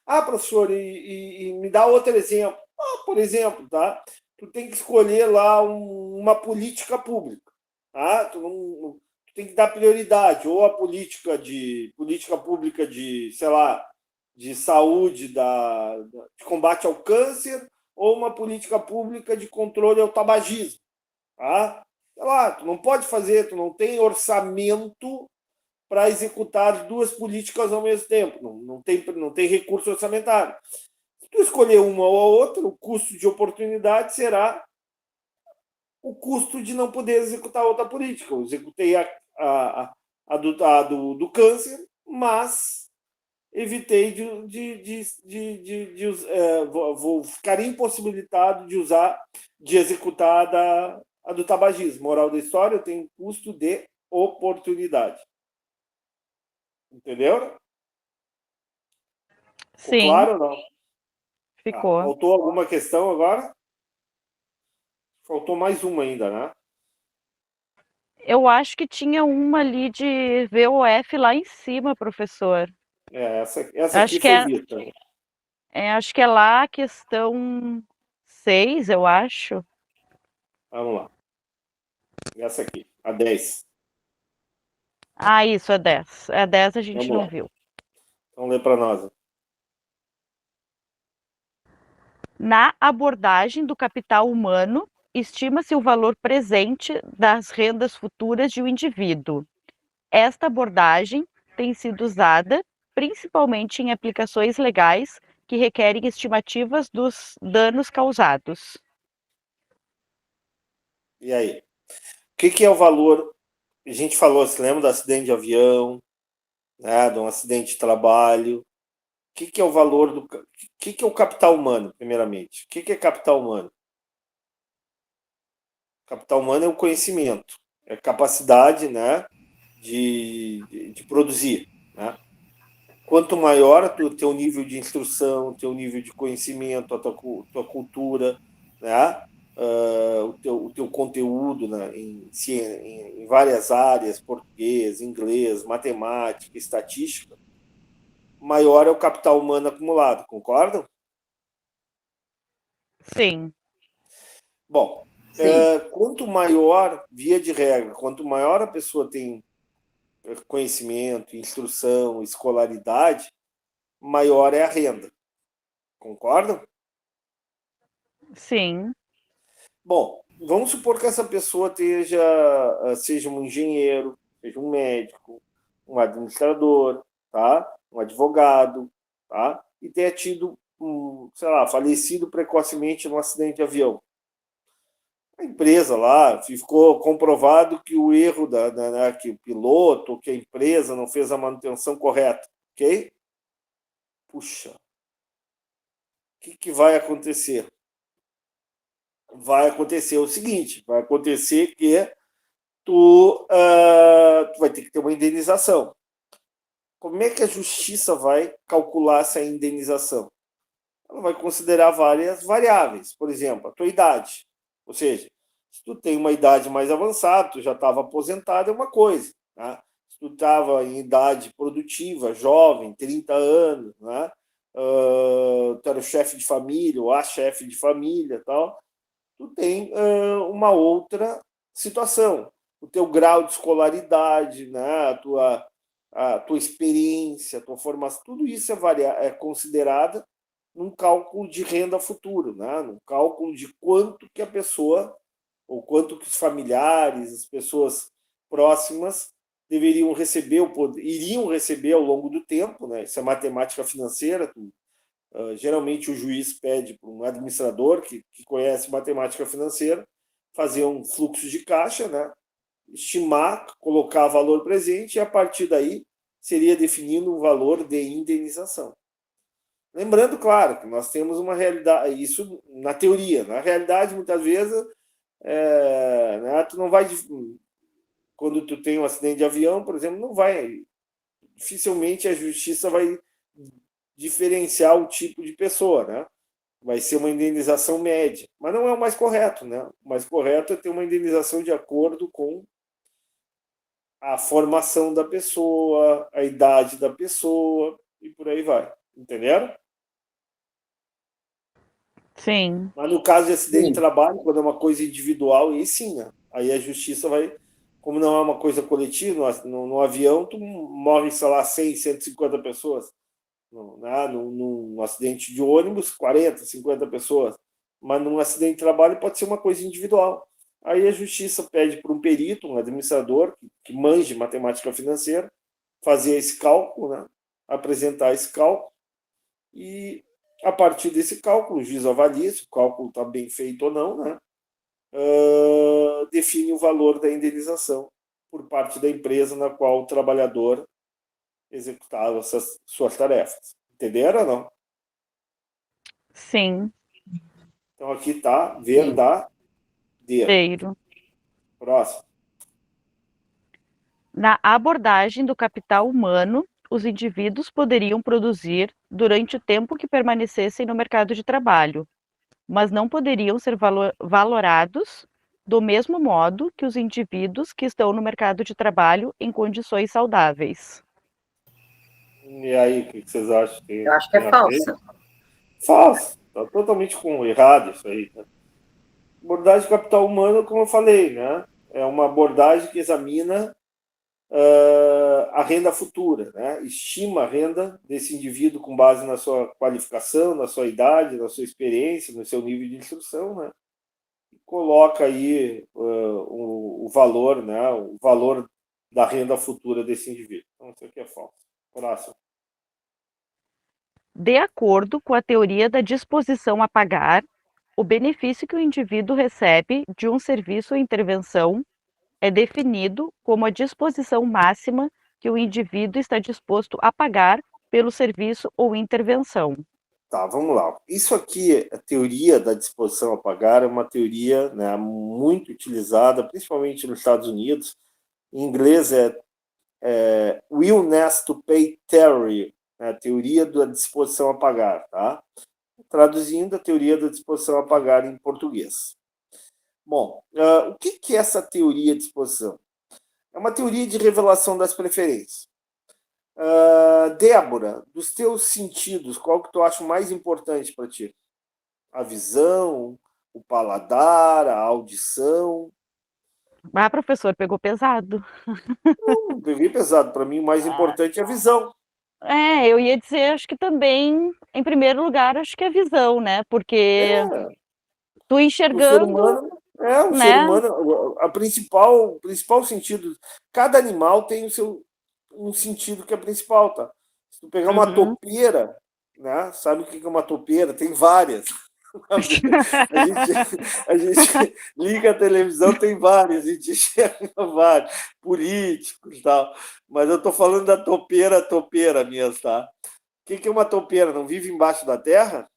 Ah, professor, e me dá outro exemplo. Por exemplo, tá? Tu tem que escolher lá uma política pública. Tá? Tu tem que dar prioridade, ou a política pública de, sei lá, de saúde, de combate ao câncer, ou uma política pública de controle ao tabagismo. Tá? Sei lá, tu não pode fazer, tu não tem orçamento para executar as duas políticas ao mesmo tempo. Não tem recurso orçamentário. Se tu escolher uma ou a outra, o custo de oportunidade será o custo de não poder executar outra política. Eu executei do câncer, mas evitei vou ficar impossibilitado de executar a do tabagismo. Moral da história, eu tenho custo de oportunidade. Entendeu? Ficou Sim, claro ou não? ficou. Faltou alguma questão agora? Faltou mais uma ainda, né? Eu acho que tinha uma ali de VOF lá em cima, professor. Essa aqui Acho que foi é, vista. acho que é lá a questão 6, eu acho. Vamos lá. Essa aqui, a 10. Ah, isso, é 10. É 10 a gente Vamos não lá. viu. Então lê para nós. Na abordagem do capital humano, estima-se o valor presente das rendas futuras de um indivíduo. Esta abordagem tem sido usada principalmente em aplicações legais que requerem estimativas dos danos causados. E aí? O que é o valor? A gente falou, se lembra do acidente de avião, né, de um acidente de trabalho. O que é o valor do. O que é o capital humano, primeiramente? O que é capital humano? Capital humano é o conhecimento, é a capacidade, né, de produzir. Né? Quanto maior o teu nível de instrução, o teu nível de conhecimento, a tua cultura, né? O teu conteúdo, né? Em várias áreas, português, inglês, matemática, estatística, maior é o capital humano acumulado, concordam? Sim. Bom, Sim, quanto maior, via de regra, quanto maior a pessoa tem conhecimento, instrução, escolaridade, maior é a renda. Concordam? Sim. Bom, vamos supor que essa pessoa seja um engenheiro, seja um médico, um administrador, tá? Um advogado, tá? E tenha tido, sei lá, falecido precocemente num acidente de avião. A empresa lá ficou comprovado que o erro que o piloto, que a empresa não fez a manutenção correta, ok? Puxa, o que vai acontecer? Vai acontecer o seguinte, vai acontecer que tu vai ter que ter uma indenização. Como é que a justiça vai calcular essa indenização? Ela vai considerar várias variáveis, por exemplo, a tua idade. Ou seja, se tu tem uma idade mais avançada, tu já estava aposentado, é uma coisa. Né? Se tu estava em idade produtiva, jovem, 30 anos, né? Tu era o chefe de família ou a chefe de família, tal, tu tem uma outra situação. o teu grau de escolaridade, né? A tua experiência, a tua formação, tudo isso é considerada num cálculo de renda futura, né? Num cálculo de quanto que a pessoa, ou quanto que os familiares, as pessoas próximas deveriam receber, iriam receber ao longo do tempo, né? Isso é matemática financeira. Geralmente o juiz pede para um administrador que conhece matemática financeira fazer um fluxo de caixa, né? Estimar, colocar valor presente e a partir daí seria definido um valor de indenização. Lembrando, claro, que nós temos uma realidade, isso na teoria. Na realidade, muitas vezes, né, tu não vai... Quando tu tem um acidente de avião, por exemplo, não vai... Dificilmente a justiça vai diferenciar o tipo de pessoa, né? Vai ser uma indenização média. Mas não é o mais correto, né? O mais correto é ter uma indenização de acordo com a formação da pessoa, a idade da pessoa e por aí vai. Entenderam? Sim. Mas no caso de acidente de trabalho, quando é uma coisa individual, aí sim, né? Aí a justiça vai... Como não é uma coisa coletiva, no avião, tu morre, sei lá, 100, 150 pessoas. Num acidente de ônibus, 40, 50 pessoas. Mas num acidente de trabalho pode ser uma coisa individual. Aí a justiça pede para um perito, um administrador, que manje matemática financeira, fazer esse cálculo, né? Apresentar esse cálculo, e a partir desse cálculo, o juiz avalia se o cálculo está bem feito ou não, né? Define o valor da indenização por parte da empresa na qual o trabalhador executava suas tarefas. Entenderam ou não? Sim. Então aqui está verdadeiro. Próximo. Na abordagem do capital humano, os indivíduos poderiam produzir durante o tempo que permanecessem no mercado de trabalho, mas não poderiam ser valorados do mesmo modo que os indivíduos que estão no mercado de trabalho em condições saudáveis. E aí, o que vocês acham? Eu acho que é falsa. Falso. Está totalmente errado isso aí. Né? Abordagem do capital humano, como eu falei, né? É uma abordagem que examina a renda futura, né? Estima a renda desse indivíduo com base na sua qualificação, na sua idade, na sua experiência, no seu nível de instrução, né? E coloca aí o valor, né? O valor da renda futura desse indivíduo. Então, isso aqui é falso. Próximo. De acordo com a teoria da disposição a pagar, o benefício que o indivíduo recebe de um serviço ou intervenção é definido como a disposição máxima que o indivíduo está disposto a pagar pelo serviço ou intervenção. Tá, vamos lá. Isso aqui, a teoria da disposição a pagar, é uma teoria, né, muito utilizada, principalmente nos Estados Unidos. Em inglês é Willingness to Pay Theory, né, a teoria da disposição a pagar, tá? Traduzindo, a teoria da disposição a pagar em português. Bom, o que é essa teoria de disposição? É uma teoria de revelação das preferências. Débora, dos teus sentidos, qual que tu acha mais importante para ti? A visão, o paladar, a audição? Ah, professor, pegou pesado. Não peguei pesado. Para mim, o mais importante é a visão. Eu ia dizer, acho que também, em primeiro lugar, acho que é a visão, né? Porque tu enxergando, o ser humano, o principal sentido, cada animal tem um sentido que é principal, tá? Se tu pegar uma topeira, né? Sabe o que é uma topeira? Tem várias. A gente liga a televisão, tem várias, a gente enxerga vários, políticos e tal. Mas eu estou falando da topeira mesmo, tá? O que é uma topeira? Não vive embaixo da terra?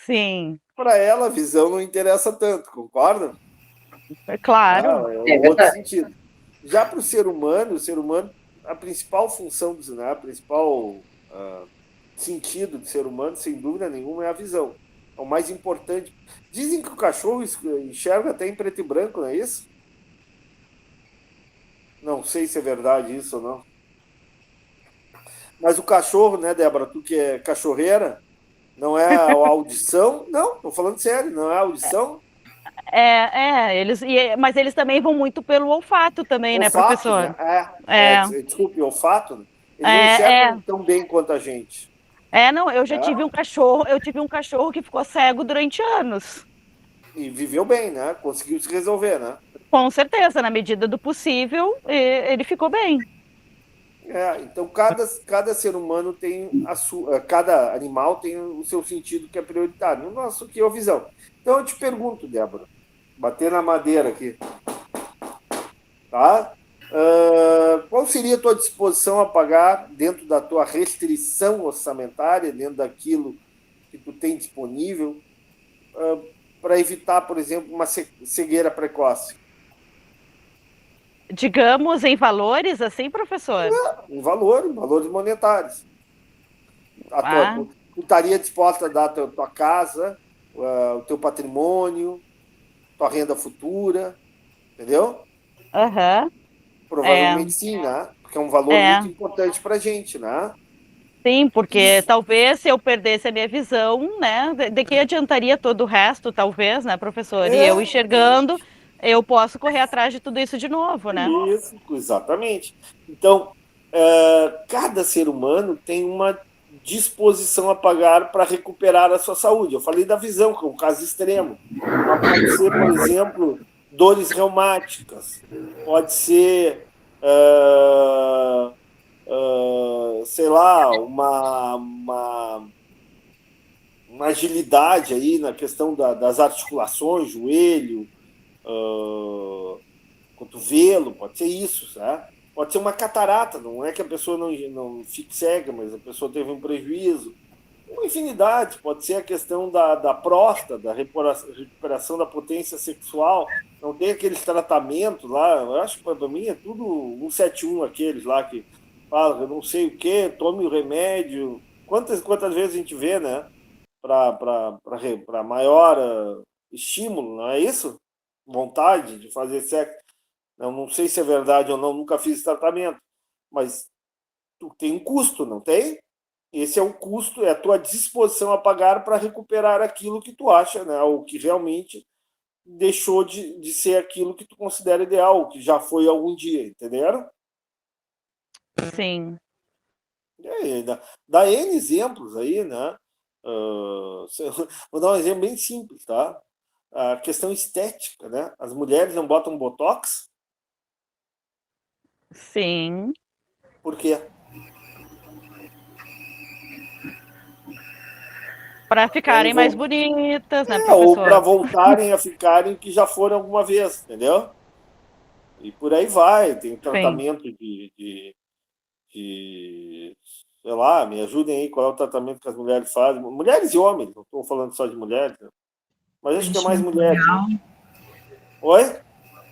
Sim. Para ela, a visão não interessa tanto, concorda? É claro. É outro sentido. Já para o ser humano, a principal função, a principal sentido do ser humano, sem dúvida nenhuma, é a visão. É o mais importante. Dizem que o cachorro enxerga até em preto e branco, não é isso? Não sei se é verdade isso ou não. Mas o cachorro, né, Débora, tu que é cachorreira, não é a audição? Não, estou falando sério, não é a audição? Mas eles também vão muito pelo olfato também, né, Olfato, professor? né? Desculpe, olfato, né? Eles não enxergam tão bem quanto a gente. Não, eu já tive um cachorro que ficou cego durante anos. E viveu bem, né? Conseguiu se resolver, né? Com certeza, na medida do possível, ele ficou bem. Então cada ser humano tem a sua, cada animal tem o seu sentido que é prioritário. No nosso aqui é a visão. Então eu te pergunto, Débora, bater na madeira aqui, tá? Qual seria a tua disposição a pagar dentro da tua restrição orçamentária, dentro daquilo que tu tem disponível, para evitar, por exemplo, uma cegueira precoce? Digamos em valores, assim, professor? Em valores monetários. Tu estaria disposta a dar a tua casa, o teu patrimônio, tua renda futura, entendeu? Provavelmente sim, né? Porque é um valor muito importante para a gente, né? Sim, porque talvez se eu perdesse a minha visão, né, de que adiantaria todo o resto, talvez, né, professor? E eu enxergando, eu posso correr atrás de tudo isso de novo, né? Isso, exatamente. Então, cada ser humano tem uma disposição a pagar para recuperar a sua saúde. Eu falei da visão, que é um caso extremo. Mas pode ser, por exemplo, dores reumáticas, pode ser, sei lá, uma agilidade aí na questão das articulações, joelho, cotovelo, pode ser isso, sabe? Pode ser uma catarata, não é que a pessoa não fique cega, mas a pessoa teve um prejuízo. Uma infinidade, pode ser a questão da próstata, da recuperação da potência sexual, não tem aqueles tratamentos lá, eu acho que para mim é tudo 171 aqueles lá que falam, eu não sei o que, tome o remédio. Quantas vezes a gente vê, né? Para maior estímulo, não é isso? Vontade de fazer sexo. Eu não sei se é verdade ou não, nunca fiz esse tratamento, mas tu tem um custo, não tem? Esse é o custo, é a tua disposição a pagar para recuperar aquilo que tu acha, né? O que realmente deixou de ser aquilo que tu considera ideal, que já foi algum dia, entenderam? Sim. Dá N exemplos aí, né? Vou dar um exemplo bem simples, tá? A questão estética, né? As mulheres não botam botox? Sim. Por quê? Para ficarem mais bonitas, né, professor? Ou para voltarem a ficarem que já foram alguma vez, entendeu? E por aí vai. Tem tratamento de sei lá, me ajudem aí, qual é o tratamento que as mulheres fazem? Mulheres e homens, não estou falando só de mulheres, né? Mas acho que é mais mulheres. Né? Oi?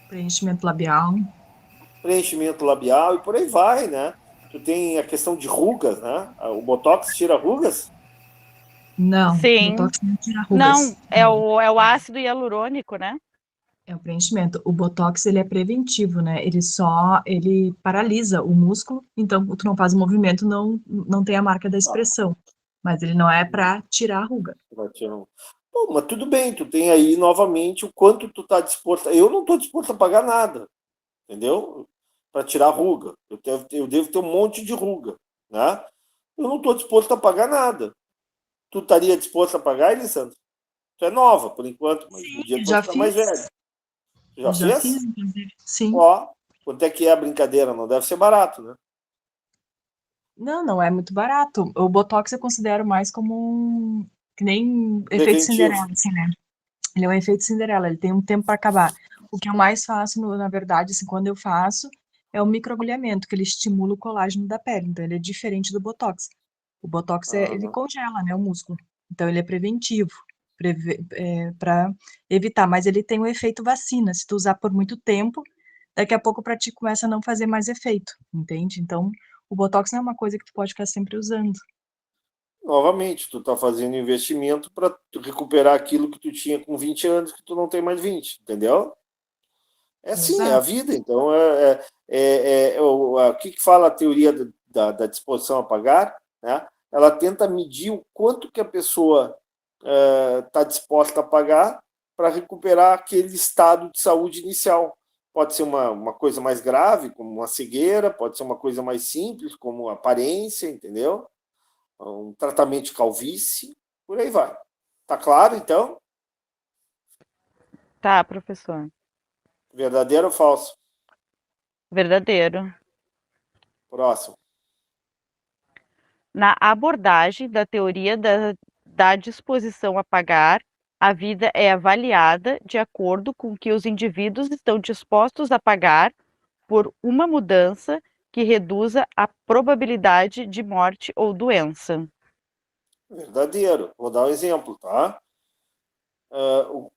Preenchimento labial. Preenchimento labial e por aí vai, né? Tu tem a questão de rugas, né? O Botox tira rugas? Não, sim. O Botox não tira rugas. Não, é o ácido hialurônico, né? É o preenchimento. O Botox, ele é preventivo, né? Ele paralisa o músculo, então tu não faz o movimento, não tem a marca da expressão. Mas ele não é para tirar a ruga. Pô, mas tudo bem, tu tem aí novamente o quanto tu tá disposto. Eu não estou disposto a pagar nada, entendeu? Para tirar ruga. Eu devo ter um monte de ruga, né? Eu não estou disposto a pagar nada. Tu estaria disposto a pagar, Elisandro? Tu é nova, por enquanto, mas Sim, podia já ficar fiz. mais velho. Já fez? Fiz, inclusive. Sim. Ó, quanto é que é a brincadeira? Não deve ser barato, né? Não é muito barato. O Botox eu considero mais como que nem efeito Preventivo. Cinderela, assim, né? Ele é um efeito Cinderela, ele tem um tempo para acabar. O que eu mais faço, na verdade, assim, quando eu faço, é o microagulhamento, que ele estimula o colágeno da pele. Então, ele é diferente do Botox. O Botox, ele congela, né, o músculo. Então, ele é preventivo, para evitar. Mas ele tem um efeito vacina. Se tu usar por muito tempo, daqui a pouco para ti começa a não fazer mais efeito, entende? Então, o Botox não é uma coisa que tu pode ficar sempre usando. Novamente, tu tá fazendo investimento para recuperar aquilo que tu tinha com 20 anos, que tu não tem mais 20, entendeu? É assim, é a vida. Então, o que fala a teoria da disposição a pagar, né? Ela tenta medir o quanto que a pessoa está disposta a pagar para recuperar aquele estado de saúde inicial. Pode ser uma coisa mais grave, como uma cegueira, pode ser uma coisa mais simples, como aparência, entendeu? Um tratamento de calvície, por aí vai. Tá claro, então? Tá, professor. Verdadeiro ou falso? Verdadeiro. Próximo. Na abordagem da teoria da disposição a pagar, a vida é avaliada de acordo com o que os indivíduos estão dispostos a pagar por uma mudança que reduza a probabilidade de morte ou doença. Verdadeiro. Vou dar um exemplo, tá? O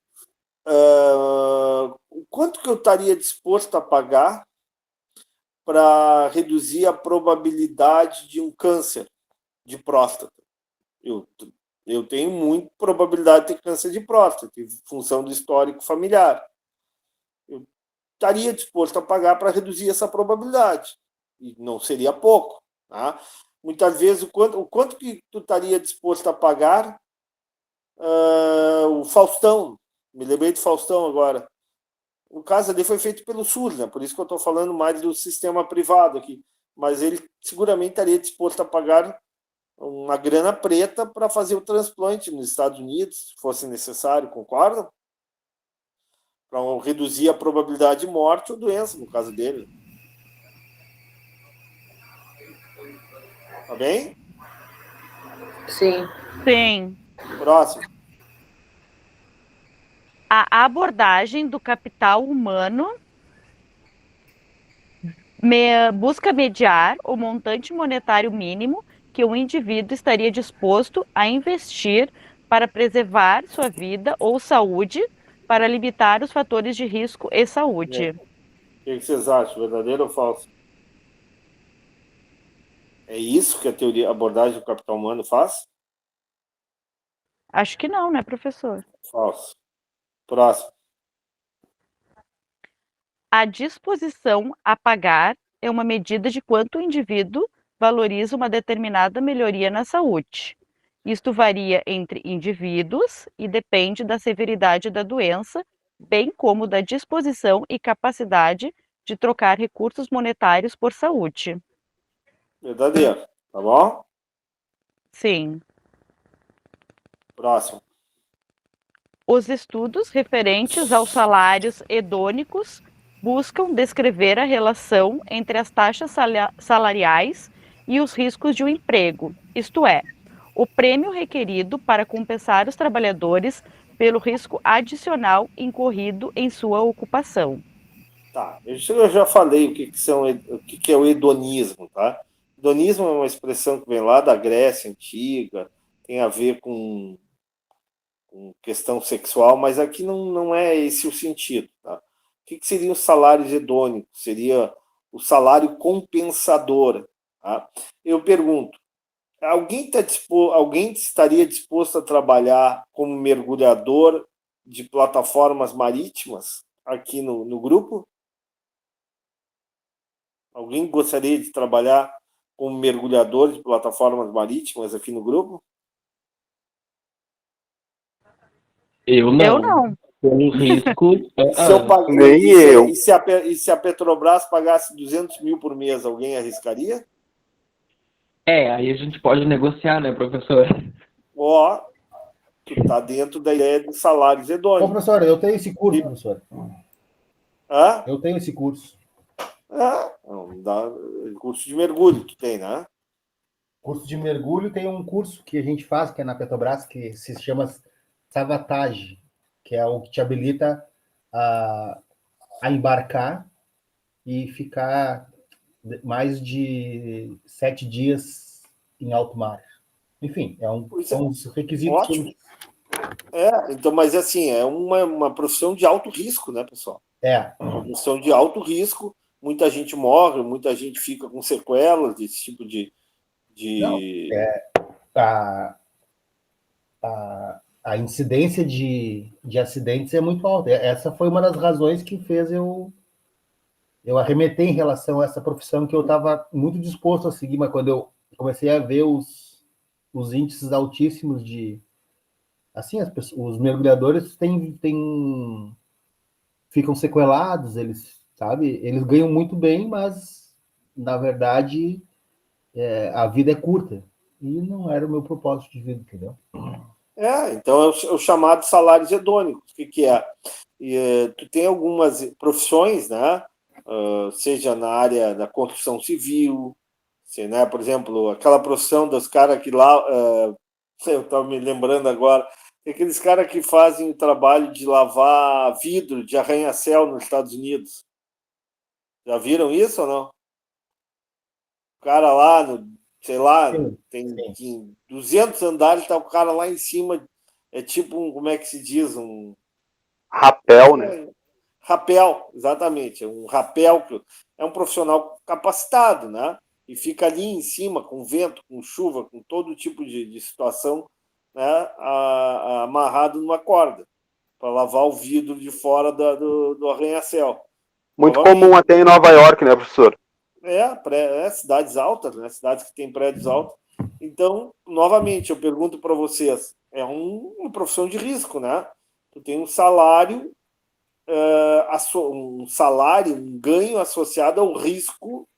quanto que eu estaria disposto a pagar para reduzir a probabilidade de um câncer de próstata? Eu tenho muita probabilidade de ter câncer de próstata, em função do histórico familiar. Eu estaria disposto a pagar para reduzir essa probabilidade. E não seria pouco. Tá? Muitas vezes, o quanto que tu estaria disposto a pagar? O Faustão, me lembrei de Faustão agora. O caso ali foi feito pelo SUS, né? Por isso que eu estou falando mais do sistema privado aqui. Mas ele seguramente estaria disposto a pagar uma grana preta para fazer o transplante nos Estados Unidos, se fosse necessário, concordam? Para reduzir a probabilidade de morte ou doença, no caso dele. Tá bem? Sim. Sim. Próximo. A abordagem do capital humano busca mediar o montante monetário mínimo que o indivíduo estaria disposto a investir para preservar sua vida ou saúde, para limitar os fatores de risco e saúde. O que vocês acham? Verdadeiro ou falso? É isso que a abordagem do capital humano faz? Acho que não, né, professor? Falso. Próximo. A disposição a pagar é uma medida de quanto o indivíduo valoriza uma determinada melhoria na saúde. Isto varia entre indivíduos e depende da severidade da doença, bem como da disposição e capacidade de trocar recursos monetários por saúde. Verdadeiro. Tá bom? Sim. Próximo. Os estudos referentes aos salários hedônicos buscam descrever a relação entre as taxas salariais e os riscos de um emprego, isto é, o prêmio requerido para compensar os trabalhadores pelo risco adicional incorrido em sua ocupação. Tá, eu já falei o que é o hedonismo, tá? Hedonismo é uma expressão que vem lá da Grécia Antiga, tem a ver com questão sexual, mas aqui não é esse o sentido, tá? O que seriam os salários hedônicos? Seria o salário compensador, tá? Eu pergunto, alguém estaria disposto a trabalhar como mergulhador de plataformas marítimas aqui no grupo? Alguém gostaria de trabalhar como mergulhador de plataformas marítimas aqui no grupo? Eu não. Eu não. Pelo risco. Se eu pag... Nem eu. E se a Petrobras pagasse 200 mil por mês, alguém arriscaria? Aí a gente pode negociar, né, professor? Ó, tu tá dentro da ideia dos salários Ô, hedônicos. professor, eu tenho esse curso, professor. Hã? Eu tenho esse curso. Não dá curso de mergulho, tu tem, né? Curso de mergulho tem um curso que a gente faz, que é na Petrobras, que se chama Savatage, que é o que te habilita a embarcar e ficar mais de 7 dias em alto mar. Enfim, são os requisitos. Ótimo. Então, mas assim, é uma profissão de alto risco, né, pessoal? Uma profissão de alto risco. Muita gente morre, muita gente fica com sequelas desse tipo de... A incidência de acidentes é muito alta. Essa foi uma das razões que fez eu arremeter em relação a essa profissão que eu estava muito disposto a seguir, mas quando eu comecei a ver os índices altíssimos de Assim, os mergulhadores ficam sequelados, eles, sabe? Eles ganham muito bem, mas, na verdade, a vida é curta. E não era o meu propósito de vida, entendeu? Então é o chamado salários hedônicos. O que é? Tu tem algumas profissões, né? Seja na área da construção civil, né? Por exemplo, aquela profissão dos caras que lá, eu estava me lembrando agora, aqueles caras que fazem o trabalho de lavar vidro de arranha-céu nos Estados Unidos. Já viram isso ou não? O cara lá, sei lá, Sim, tem 200 andares, tá o cara lá em cima, é tipo como é que se diz? Rapel, né? Rapel, exatamente. Um rapel que é um profissional capacitado, né? E fica ali em cima, com vento, com chuva, com todo tipo de situação, né? Amarrado numa corda, para lavar o vidro de fora do arranha-céu. Muito comum até em Nova York, né, professor? Cidades altas, né? Cidades que têm prédios altos. Então, novamente, eu pergunto para vocês, é uma profissão de risco, né? Tu tem um salário, um ganho associado ao risco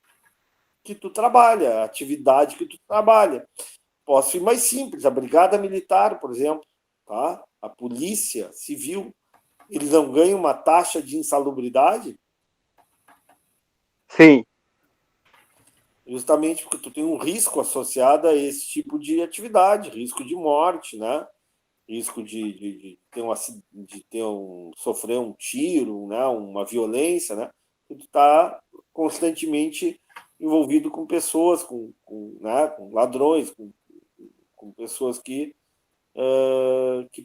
que tu trabalha, a atividade que tu trabalha. Posso ir mais simples, a brigada militar, por exemplo, tá? A polícia civil, eles não ganham uma taxa de insalubridade? Sim. Justamente porque tu tem um risco associado a esse tipo de atividade, risco de morte, né? Risco de sofrer um tiro, né? Uma violência, né? Tu está constantemente envolvido com pessoas, né? Com ladrões, com pessoas que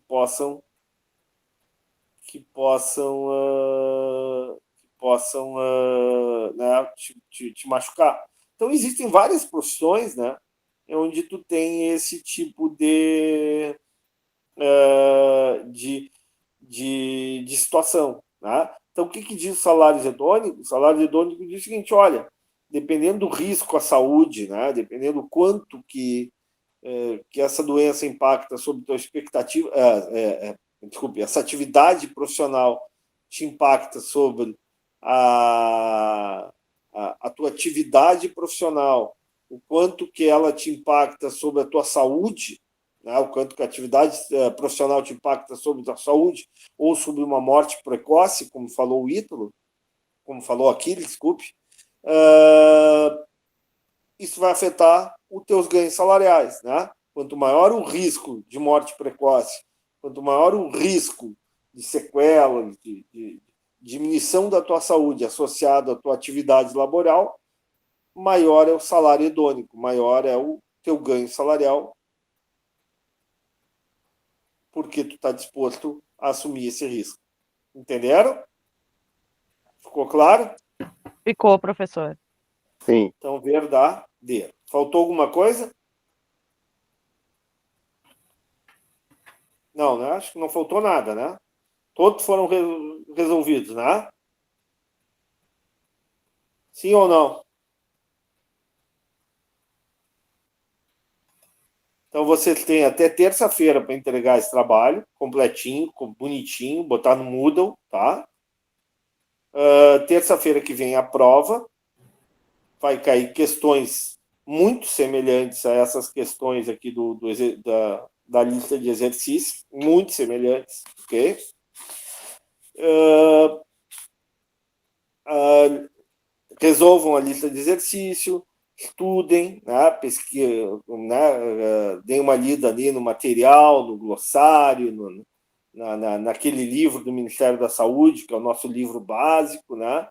possam né, te machucar. Então, existem várias profissões, né, onde tu tem esse tipo de situação. Né? Então, o que diz o salário hedônico? O salário hedônico diz o seguinte, olha, dependendo do risco à saúde, né, dependendo do quanto que essa doença impacta sobre a tua expectativa, desculpe, essa atividade profissional te impacta sobre a tua atividade profissional, o quanto que ela te impacta sobre a tua saúde, né, o quanto que a atividade profissional te impacta sobre a tua saúde, ou sobre uma morte precoce, como falou o Ítalo, como falou Aquiles, desculpe, isso vai afetar os teus ganhos salariais, né? Quanto maior o risco de morte precoce, quanto maior o risco de sequela, de diminuição da tua saúde associado à tua atividade laboral, maior é o salário hedônico, maior é o teu ganho salarial, porque tu está disposto a assumir esse risco. Entenderam? Ficou claro? Ficou, professor. Sim. Então, verdadeiro. Faltou alguma coisa? Não, né? Acho que não faltou nada, né? Todos foram resolvidos, né? Sim ou não? Então, vocês têm até terça-feira para entregar esse trabalho completinho, bonitinho, botar no Moodle, tá? Terça-feira que vem a prova. Vai cair questões muito semelhantes a essas questões aqui da lista de exercícios, muito semelhantes, ok? Resolvam a lista de exercício, estudem, né, né, deem uma lida ali no material, no glossário, naquele livro do Ministério da Saúde, que é o nosso livro básico, né?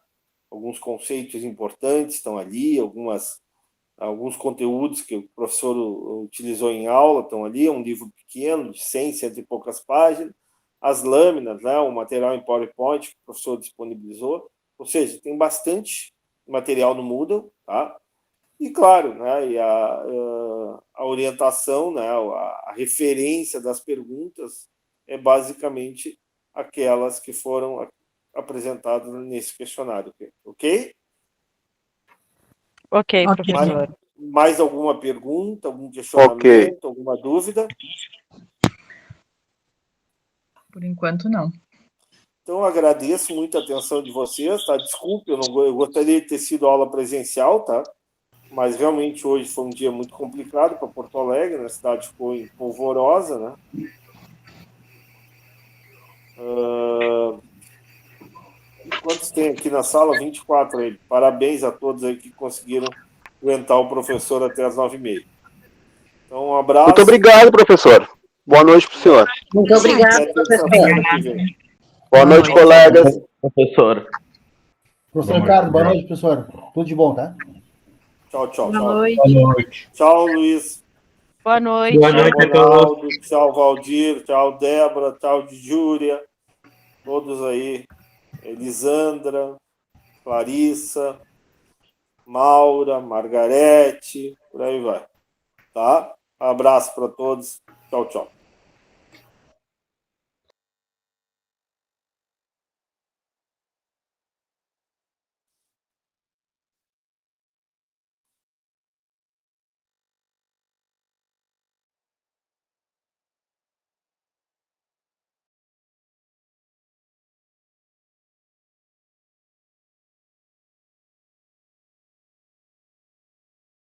Alguns conceitos importantes estão ali, alguns conteúdos que o professor utilizou em aula estão ali, é um livro pequeno, de 100, 100 e poucas páginas, as lâminas, né, o material em PowerPoint que o professor disponibilizou, ou seja, tem bastante material no Moodle, tá? E claro, né, e a orientação, né, a referência das perguntas é basicamente aquelas que foram apresentadas nesse questionário, ok? Ok, professor. Mais alguma pergunta, algum questionamento, alguma dúvida? Por enquanto, não. Então, eu agradeço muito a atenção de vocês, tá? Desculpe, eu gostaria de ter sido aula presencial, tá? Mas realmente hoje foi um dia muito complicado para Porto Alegre, né? A cidade ficou polvorosa, né? Quantos tem aqui na sala? 24 aí. Parabéns a todos aí que conseguiram aguentar o professor até as 9h30. Então, um abraço. Muito obrigado, professor. Boa noite para o senhor. Muito obrigado, Até professor. terça-feira que vem. Boa noite, colegas. Professor. Professor Ricardo, boa noite, professor. Tudo de bom, tá? Tchau, tchau. Boa Tchau, noite. Boa noite. tchau Luiz. Boa noite. Boa Tchau, noite a todos. Ronaldo. Tchau, Valdir. Tchau, Débora. Tchau, Júlia. Todos aí. Elisandra, Clarissa, Maura, Margarete, por aí vai. Tá? Abraço para todos. Tchau, tchau.